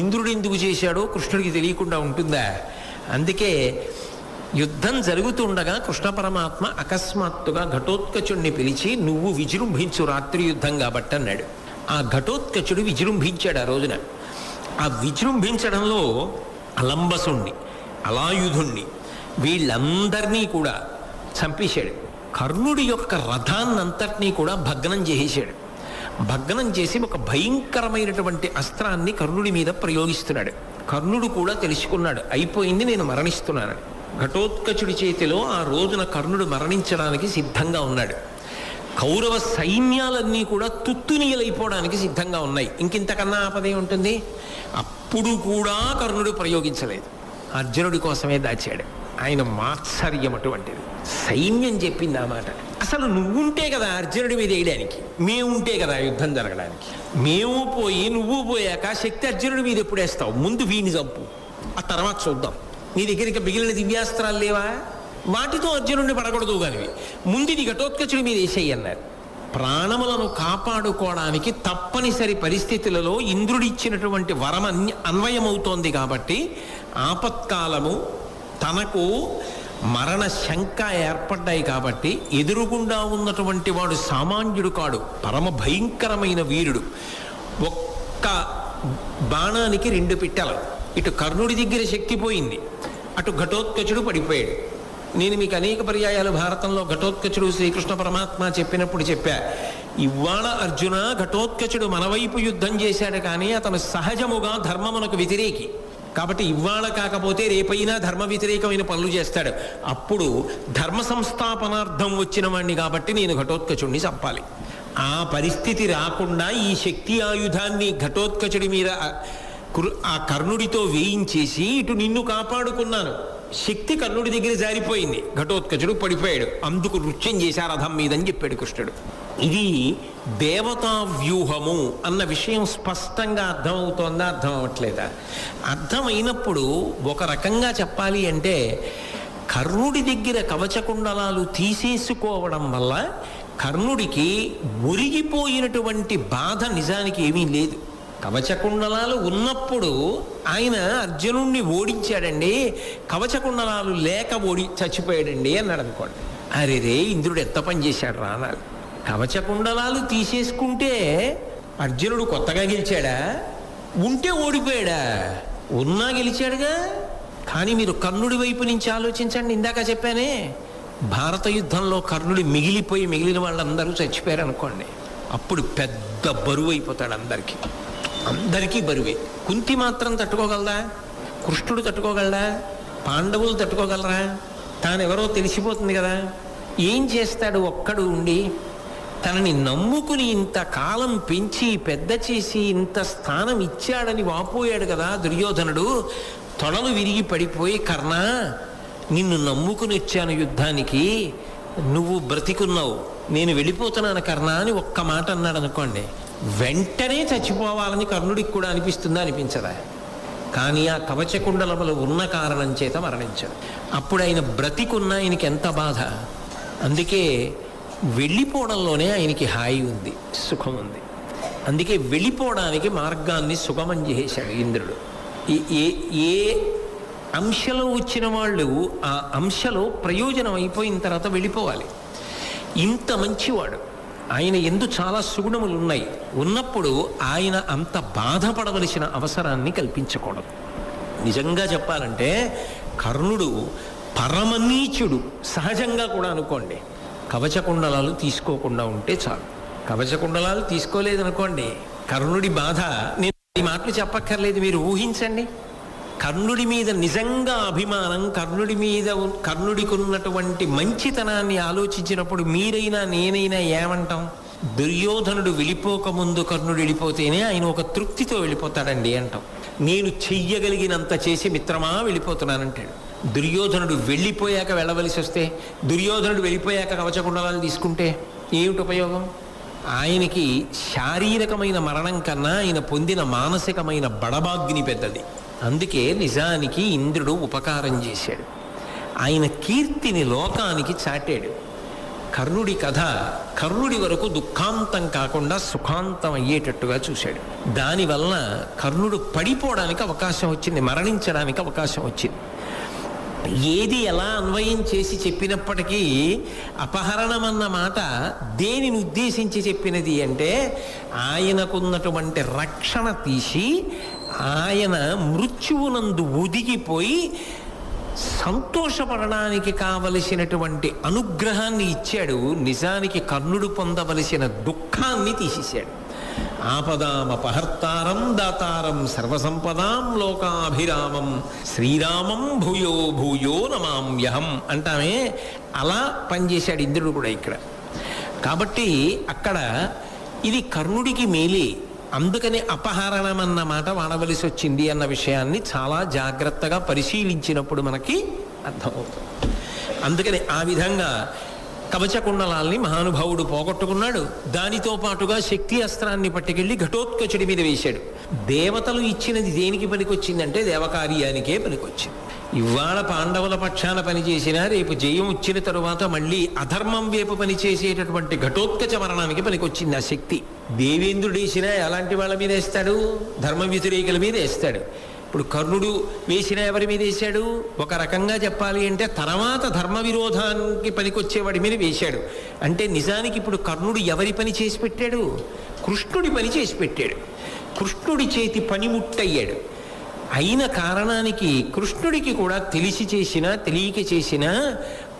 ఇంద్రుడు ఎందుకు చేశాడో కృష్ణుడికి తెలియకుండా ఉంటుందా? అందుకే యుద్ధం జరుగుతుండగా కృష్ణ పరమాత్మ అకస్మాత్తుగా ఘటోత్కచుడిని పిలిచి, నువ్వు విజృంభించు రాత్రి యుద్ధం కాబట్టి అన్నాడు. ఆ ఘటోత్కచుడు విజృంభించాడు ఆ రోజున. ఆ విజృంభించడంలో అలంబసుణ్ణి, అలాయుధుణ్ణి, వీళ్ళందరినీ కూడా చంపేశాడు. కర్ణుడి యొక్క రథాన్నంతటినీ కూడా భగ్నం చేసేశాడు. భగ్నం చేసి ఒక భయంకరమైనటువంటి అస్త్రాన్ని కర్ణుడి మీద ప్రయోగిస్తున్నాడు. కర్ణుడు కూడా తెలుసుకున్నాడు, అయిపోయింది, నేను మరణిస్తున్నాను. ఘటోత్కచుడి చేతిలో ఆ రోజున కర్ణుడు మరణించడానికి సిద్ధంగా ఉన్నాడు. కౌరవ సైన్యాలన్నీ కూడా తుత్తునీయలైపోవడానికి సిద్ధంగా ఉన్నాయి. ఇంకింతకన్నా ఆపదే ఉంటుంది. అప్పుడు కూడా కర్ణుడు ప్రయోగించలేదు, అర్జునుడి కోసమే దాచాడు. ఆయన మాత్సర్యం అటువంటిది. సైన్యం చెప్పింది ఆ మాట. అసలు నువ్వుంటే కదా అర్జునుడి మీద వేయడానికి, మేముంటే కదా యుద్ధం జరగడానికి. మేము పోయి నువ్వు పోయాక శక్తి అర్జునుడి మీద ఎప్పుడు వేస్తావు? ముందు వీడిని చంపు, ఆ తర్వాత చూద్దాం. నీ దగ్గర ఇంకా మిగిలిన దివ్యాస్త్రాలు లేవా? వాటితో అర్జునుడిని పడకూడదు కానివి, ముందు నీ ఘటోత్కచుడి మీద వేసేయి అన్నారు. ప్రాణములను కాపాడుకోవడానికి తప్పనిసరి పరిస్థితులలో ఇంద్రుడిచ్చినటువంటి వరం అన్వయమవుతోంది. కాబట్టి ఆపత్కాలము తనకు మరణ శంక ఏర్పడ్డాయి కాబట్టి ఎదురుగుండా ఉన్నటువంటి వాడు సామాన్యుడు కాడు, పరమ భయంకరమైన వీరుడు. ఒక్క బాణానికి 2 పిట్టలు. ఇటు కర్ణుడి దగ్గర శక్తి పోయింది, అటు ఘటోత్కచుడు పడిపోయాడు. నేను మీకు అనేక పర్యాయాలు భారతంలో ఘటోత్కచుడు శ్రీకృష్ణ పరమాత్మ చెప్పినప్పుడు చెప్పా, ఇవాళ అర్జున ఘటోత్కచుడు మన వైపు యుద్ధం చేశాడు, కానీ అతను సహజముగా ధర్మమునకు వ్యతిరేకి. కాబట్టి ఇవాళ కాకపోతే రేపైనా ధర్మ వ్యతిరేకమైన పనులు చేస్తాడు. అప్పుడు ధర్మ సంస్థాపనార్థం వచ్చిన వాడిని కాబట్టి నేను ఘటోత్కచుడిని చంపాలి. ఆ పరిస్థితి రాకుండా ఈ శక్తి ఆయుధాన్ని ఘటోత్కచుడి మీద ఆ కర్ణుడితో వేయించేసి ఇటు నిన్ను కాపాడుకున్నాను. శక్తి కర్ణుడి దగ్గర జారిపోయింది, ఘటోత్కచుడు పడిపోయాడు. అందుకు నృత్యం చేశారు రథం మీదని చెప్పాడు కృష్ణుడు. ఇది దేవతా వ్యూహము అన్న విషయం స్పష్టంగా అర్థమవుతోందా, అర్థం అవ్వట్లేదా? అర్థమైనప్పుడు ఒక రకంగా చెప్పాలి అంటే కర్ణుడి దగ్గర కవచకుండలాలు తీసేసుకోవడం వల్ల కర్ణుడికి ఒరిగిపోయినటువంటి బాధ నిజానికి ఏమీ లేదు. కవచకుండలాలు ఉన్నప్పుడు ఆయన అర్జునుణ్ణి ఓడించాడండి, కవచకుండలాలు లేక చచ్చిపోయాడండి అన్నాడు అనుకోండి. అరే రే, ఇంద్రుడు ఎంత పని చేశాడు రా అన్నాడు. కవచకుండలాలు తీసేసుకుంటే అర్జునుడు కొత్తగా గెలిచాడా? ఉంటే ఓడిపోయాడా? ఉన్నా గెలిచాడుగా. కానీ మీరు కర్ణుడి వైపు నుంచి ఆలోచించండి. ఇందాక చెప్పానే, భారత యుద్ధంలో కర్ణుడి మిగిలిన వాళ్ళందరూ చచ్చిపోయారు అనుకోండి, అప్పుడు పెద్ద బరువు అయిపోతాడు అందరికీ బరువే. కుంతి మాత్రం తట్టుకోగలదా? కృష్ణుడు తట్టుకోగలడా? పాండవులు తట్టుకోగలరా? తానెవరో తెలిసిపోతుంది కదా. ఏం చేస్తాడు ఒక్కడు ఉండి? తనని నమ్ముకుని ఇంతకాలం పెంచి పెద్ద చేసి ఇంత స్థానం ఇచ్చాడని వాపోయాడు కదా దుర్యోధనుడు. తొడలు విరిగి పడిపోయి, కర్ణ నిన్ను నమ్ముకుని వచ్చాను యుద్ధానికి, నువ్వు బ్రతికున్నావు, నేను వెళ్ళిపోతున్నాను కర్ణ అని ఒక్క మాట అన్నాడు అనుకోండి, వెంటనే చచ్చిపోవాలని కర్ణుడికి కూడా అనిపిస్తుందా, అనిపించదా? కానీ ఆ కవచకుండలములు ఉన్న కారణం చేత మరణించాడు. అప్పుడు ఆయన బ్రతికున్న ఆయనకి ఎంత బాధ. అందుకే వెళ్ళిపోవడంలోనే ఆయనకి హాయి ఉంది, సుఖం ఉంది. అందుకే వెళ్ళిపోవడానికి మార్గాన్ని సుగమం చేశాడు ఇంద్రుడు. ఏ అంశలో వచ్చిన వాళ్ళు ఆ అంశలో ప్రయోజనం అయిపోయిన తర్వాత వెళ్ళిపోవాలి. ఇంత మంచివాడు ఆయన, ఎందు చాలా సుగుణములు ఉన్నాయి. ఉన్నప్పుడు ఆయన అంత బాధపడవలసిన అవసరాన్ని కల్పించకూడదు. నిజంగా చెప్పాలంటే కర్ణుడు పరమనీచుడు సహజంగా కూడా అనుకోండి. కవచకుండలాలు తీసుకోకుండా ఉంటే చాలు. కవచకుండలాలు తీసుకోలేదనుకోండి, కర్ణుడి బాధ నేను ఈ మాటలు చెప్పక్కర్లేదు, మీరు ఊహించండి. కర్ణుడి మీద నిజంగా అభిమానం, కర్ణుడికి ఉన్నటువంటి మంచితనాన్ని ఆలోచించినప్పుడు మీరైనా నేనైనా ఏమంటాం? దుర్యోధనుడు వెళ్ళిపోకముందు కర్ణుడు వెళ్ళిపోతేనే ఆయన ఒక తృప్తితో వెళ్ళిపోతాడండి అంటాం. నేను చెయ్యగలిగినంత చేసి మిత్రమా వెళ్ళిపోతున్నానంటాడు. దుర్యోధనుడు వెళ్ళిపోయాక వెళ్ళవలసి వస్తే, దుర్యోధనుడు వెళ్ళిపోయాక కవచకుండలాలు తీసుకుంటే ఏమిటి ఉపయోగం? ఆయనకి శారీరకమైన మరణం కన్నా ఆయన పొందిన మానసికమైన బడబాగ్ని పెద్దది. అందుకే నిజానికి ఇంద్రుడు ఉపకారం చేశాడు. ఆయన కీర్తిని లోకానికి చాటాడు. కర్ణుడి కథ కర్ణుడి వరకు దుఃఖాంతం కాకుండా సుఖాంతం అయ్యేటట్టుగా చూశాడు. దానివల్ల కర్ణుడు పడిపోవడానికి అవకాశం వచ్చింది, మరణించడానికి అవకాశం వచ్చింది. ఏది ఎలా అన్వయం చేసి చెప్పినప్పటికీ అపహరణం అన్న మాట దేనిని ఉద్దేశించి చెప్పినది అంటే, ఆయనకున్నటువంటి రక్షణ తీసి ఆయన మృత్యువునందు ఒదిగిపోయి సంతోషపడడానికి కావలసినటువంటి అనుగ్రహాన్ని ఇచ్చాడు. నిజానికి కర్ణుడు పొందవలసిన దుఃఖాన్ని తీసేశాడు. ఆపదామపహర్తారం దాతారం సర్వసంపదాం లోకాభిరామం శ్రీరామం భూయో భూయో నమామ్యహం అంటామే, అలా పనిచేశాడు ఇంద్రుడు కూడా ఇక్కడ. కాబట్టి అక్కడ ఇది కర్ణుడికి మేలే, అందుకని అపహరణం అన్న మాట వాడవలసి వచ్చింది అన్న విషయాన్ని చాలా జాగ్రత్తగా పరిశీలించినప్పుడు మనకి అర్థమవుతుంది. అందుకని ఆ విధంగా కవచకుండలాల్ని మహానుభావుడు పోగొట్టుకున్నాడు. దానితో పాటుగా శక్తి అస్త్రాన్ని పట్టుకెళ్ళి ఘటోత్కచుడి మీద వేశాడు. దేవతలు ఇచ్చినది దేనికి పనికొచ్చిందంటే దేవకార్యానికే పనికొచ్చింది. ఇవాళ పాండవుల పక్షాన పనిచేసినా రేపు జయం వచ్చిన తరువాత మళ్ళీ అధర్మం వైపు పనిచేసేటటువంటి ఘటోత్కచ మరణానికి పనికొచ్చింది ఆ శక్తి. దేవేంద్రుడు వేసినా ఎలాంటి వాళ్ళ మీద వేస్తాడు? ధర్మ వ్యతిరేకుల మీద వేస్తాడు. ఇప్పుడు కర్ణుడు వేసిన ఎవరి మీద వేశాడు? ఒక రకంగా చెప్పాలి అంటే తర్వాత ధర్మ విరోధానికి పనికొచ్చేవాడి మీద వేశాడు. అంటే నిజానికి ఇప్పుడు కర్ణుడు ఎవరి పని చేసి పెట్టాడు? కృష్ణుడి పని చేసి పెట్టాడు. కృష్ణుడి చేతి పనిముట్టయ్యాడు. అయిన కారణానికి కృష్ణుడికి కూడా తెలిసి చేసినా తెలియక చేసినా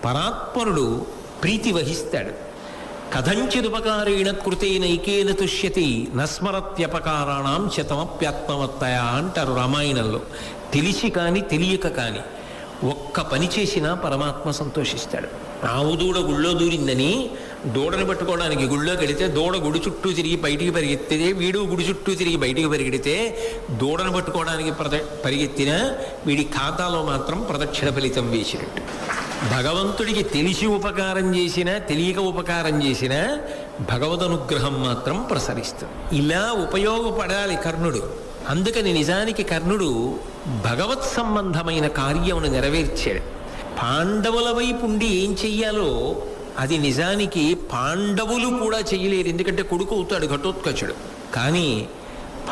పరాత్పరుడు ప్రీతి వహిస్తాడు. కథంచిదుపకారేణ కృతేనైకేన తుష్యతి నస్మరత్యపకారాణం శతమప్యాత్మవత్తయ అంటారు రామాయణంలో. తెలిసి కానీ తెలియక కానీ ఒక్క పని చేసినా పరమాత్మ సంతోషిస్తాడు. ఆవుదూడ గుళ్ళో దూరిందని దూడను పట్టుకోవడానికి గుడిలోకి వెడితే దూడ గుడి చుట్టూ తిరిగి బయటికి పరిగెత్తితే వీడు గుడి చుట్టూ తిరిగి బయటికి పరిగెడితే దూడను పట్టుకోవడానికి పరిగెత్తిన వీడి ఖాతాలో మాత్రం ప్రదక్షిణ ఫలితం వేసినట్టు. భగవంతుడికి తెలిసి ఉపకారం చేసినా తెలియక ఉపకారం చేసినా భగవద్ అనుగ్రహం మాత్రం ప్రసరిస్తుంది. ఇలా ఉపయోగపడాలి కర్ణుడు. అందుకని నిజానికి కర్ణుడు భగవత్ సంబంధమైన కార్యమును నెరవేర్చాడు. పాండవుల వైపు ఉండి ఏం చెయ్యాలో అది నిజానికి పాండవులు కూడా చెయ్యలేరు, ఎందుకంటే కొడుకు అవుతాడు ఘటోత్కచుడు. కానీ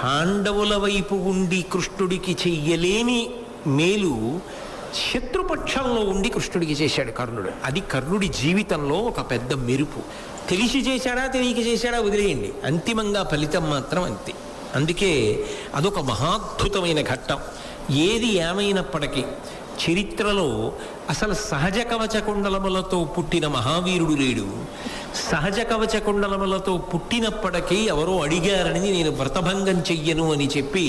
పాండవుల వైపు ఉండి కృష్ణుడికి చెయ్యలేని మేలు శత్రుపక్షంలో ఉండి కృష్ణుడికి చేశాడు కర్ణుడు. అది కర్ణుడి జీవితంలో ఒక పెద్ద మెరుపు. తెలిసి చేశాడా తెలియక చేశాడా వదిలేయండి, అంతిమంగా ఫలితం మాత్రం అంతే. అందుకే అదొక మహాద్భుతమైన ఘట్టం. ఏది ఏమైనప్పటికీ చరిత్రలో అసలు సహజ కవచ కుండలములతో పుట్టిన మహావీరుడు లేడు. సహజ కవచ కుండలములతో పుట్టినప్పటికీ ఎవరో అడిగారని నేను వ్రతభంగం చెయ్యను అని చెప్పి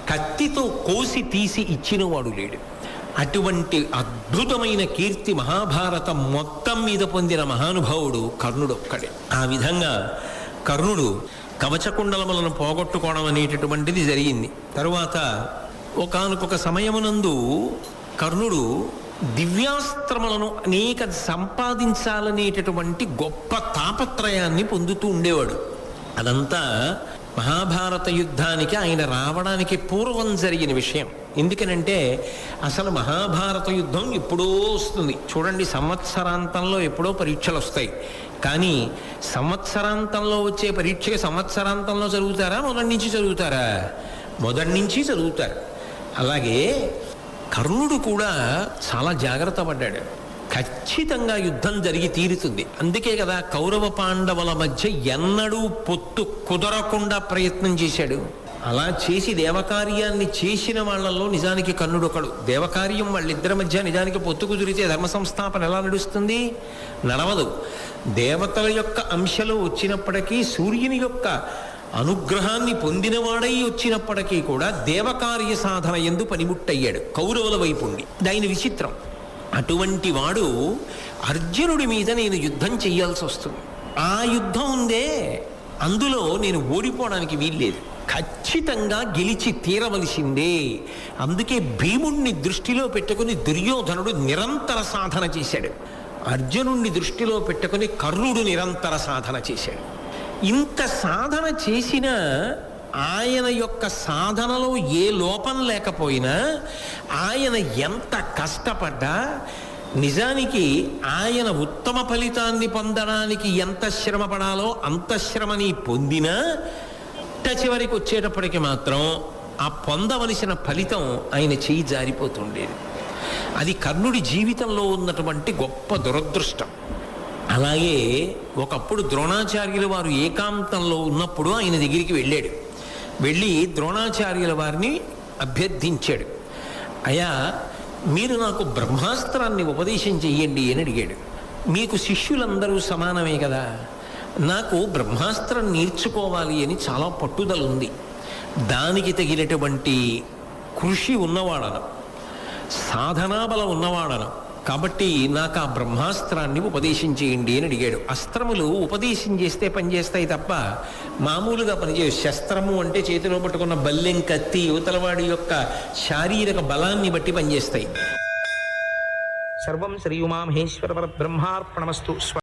కత్తితో కోసి తీసి ఇచ్చినవాడు లేడు. అటువంటి అద్భుతమైన కీర్తి మహాభారతం మొత్తం మీద పొందిన మహానుభావుడు కర్ణుడు ఒక్కడే. ఆ విధంగా కర్ణుడు కవచకుండలములను పోగొట్టుకోవడం అనేటటువంటిది జరిగింది. తరువాత ఒకానొక సమయమునందు కర్ణుడు దివ్యాస్త్రములను అనేక సంపాదించాలనేటటువంటి గొప్ప తాపత్రయాన్ని పొందుతూ ఉండేవాడు. అదంతా మహాభారత యుద్ధానికి ఆయన రావడానికి పూర్వం జరిగిన విషయం. ఎందుకనంటే అసలు మహాభారత యుద్ధం ఎప్పుడో వస్తుంది చూడండి, సంవత్సరాంతంలో ఎప్పుడో పరీక్షలు వస్తాయి. కానీ సంవత్సరాంతంలో వచ్చే పరీక్షకి సంవత్సరాంతంలో చదువుతారా, మొదటి నుంచి చదువుతారా? మొదటి నుంచి చదువుతారు. అలాగే కర్ణుడు కూడా చాలా జాగ్రత్త పడ్డాడు. ఖచ్చితంగా యుద్ధం జరిగి తీరుతుంది. అందుకే కదా కౌరవ పాండవుల మధ్య ఎన్నడూ పొత్తు కుదరకుండా ప్రయత్నం చేశాడు. అలా చేసి దేవకార్యాన్ని చేసిన వాళ్ళల్లో నిజానికి కర్ణుడు ఒకడు. దేవకార్యం వాళ్ళిద్దరి మధ్య నిజానికి పొత్తు కుదిరితే ధర్మ సంస్థాపన ఎలా నడుస్తుంది? నడవదు. దేవతల యొక్క అంశలో వచ్చినప్పటికీ సూర్యుని యొక్క అనుగ్రహాన్ని పొందినవాడై వచ్చినప్పటికీ కూడా దేవకార్య సాధన యందు పనిముట్టయ్యాడు కౌరవుల వైపు ఉండి. దాని విచిత్రం. అటువంటి వాడు అర్జునుడి మీద నేను యుద్ధం చెయ్యాల్సి వస్తుంది. ఆ యుద్ధం ఉందే, అందులో నేను ఓడిపోవడానికి వీల్లేదు, ఖచ్చితంగా గెలిచి తీరవలసిందే. అందుకే భీముణ్ణి దృష్టిలో పెట్టుకుని దుర్యోధనుడు నిరంతర సాధన చేశాడు. అర్జునుణ్ణి దృష్టిలో పెట్టుకుని కర్ణుడు నిరంతర సాధన చేశాడు. ఇంత సాధన చేసినా ఆయన యొక్క సాధనలో ఏ లోపం లేకపోయినా, ఆయన ఎంత కష్టపడ్డా, నిజానికి ఆయన ఉత్తమ ఫలితాన్ని పొందడానికి ఎంత శ్రమ పడాలో అంత శ్రమని పొందినా చివరికి వచ్చేటప్పటికి మాత్రం ఆ పొందవలసిన ఫలితం ఆయన చేయి జారిపోతుండేది. అది కర్ణుడి జీవితంలో ఉన్నటువంటి గొప్ప దురదృష్టం. అలాగే ఒకప్పుడు ద్రోణాచార్యుల వారు ఏకాంతంలో ఉన్నప్పుడు ఆయన దగ్గరికి వెళ్ళాడు. వెళ్ళి ద్రోణాచార్యుల వారిని అభ్యర్థించాడు. అయ్యా, మీరు నాకు బ్రహ్మాస్త్రాన్ని ఉపదేశం చెయ్యండి అని అడిగాడు. మీకు శిష్యులందరూ సమానమే కదా, నాకు బ్రహ్మాస్త్రం నేర్చుకోవాలి అని చాలా పట్టుదల ఉంది. దానికి తగినటువంటి కృషి ఉన్నవాడను, సాధనాబలం ఉన్నవాడను, కాబట్టి నాకు ఆ బ్రహ్మాస్త్రాన్ని ఉపదేశం చేయండి అని అడిగాడు. అస్త్రములు ఉపదేశం చేస్తే పనిచేస్తాయి తప్ప మామూలుగా పనిచేయవు. శస్త్రము అంటే చేతిలో పట్టుకున్న బల్లెం, కత్తి యువతలవాడి యొక్క శారీరక బలాన్ని బట్టి పనిచేస్తాయి. సర్వం శ్రీ ఉమామహేశ్వర పరబ్రహ్మార్పణమస్తు.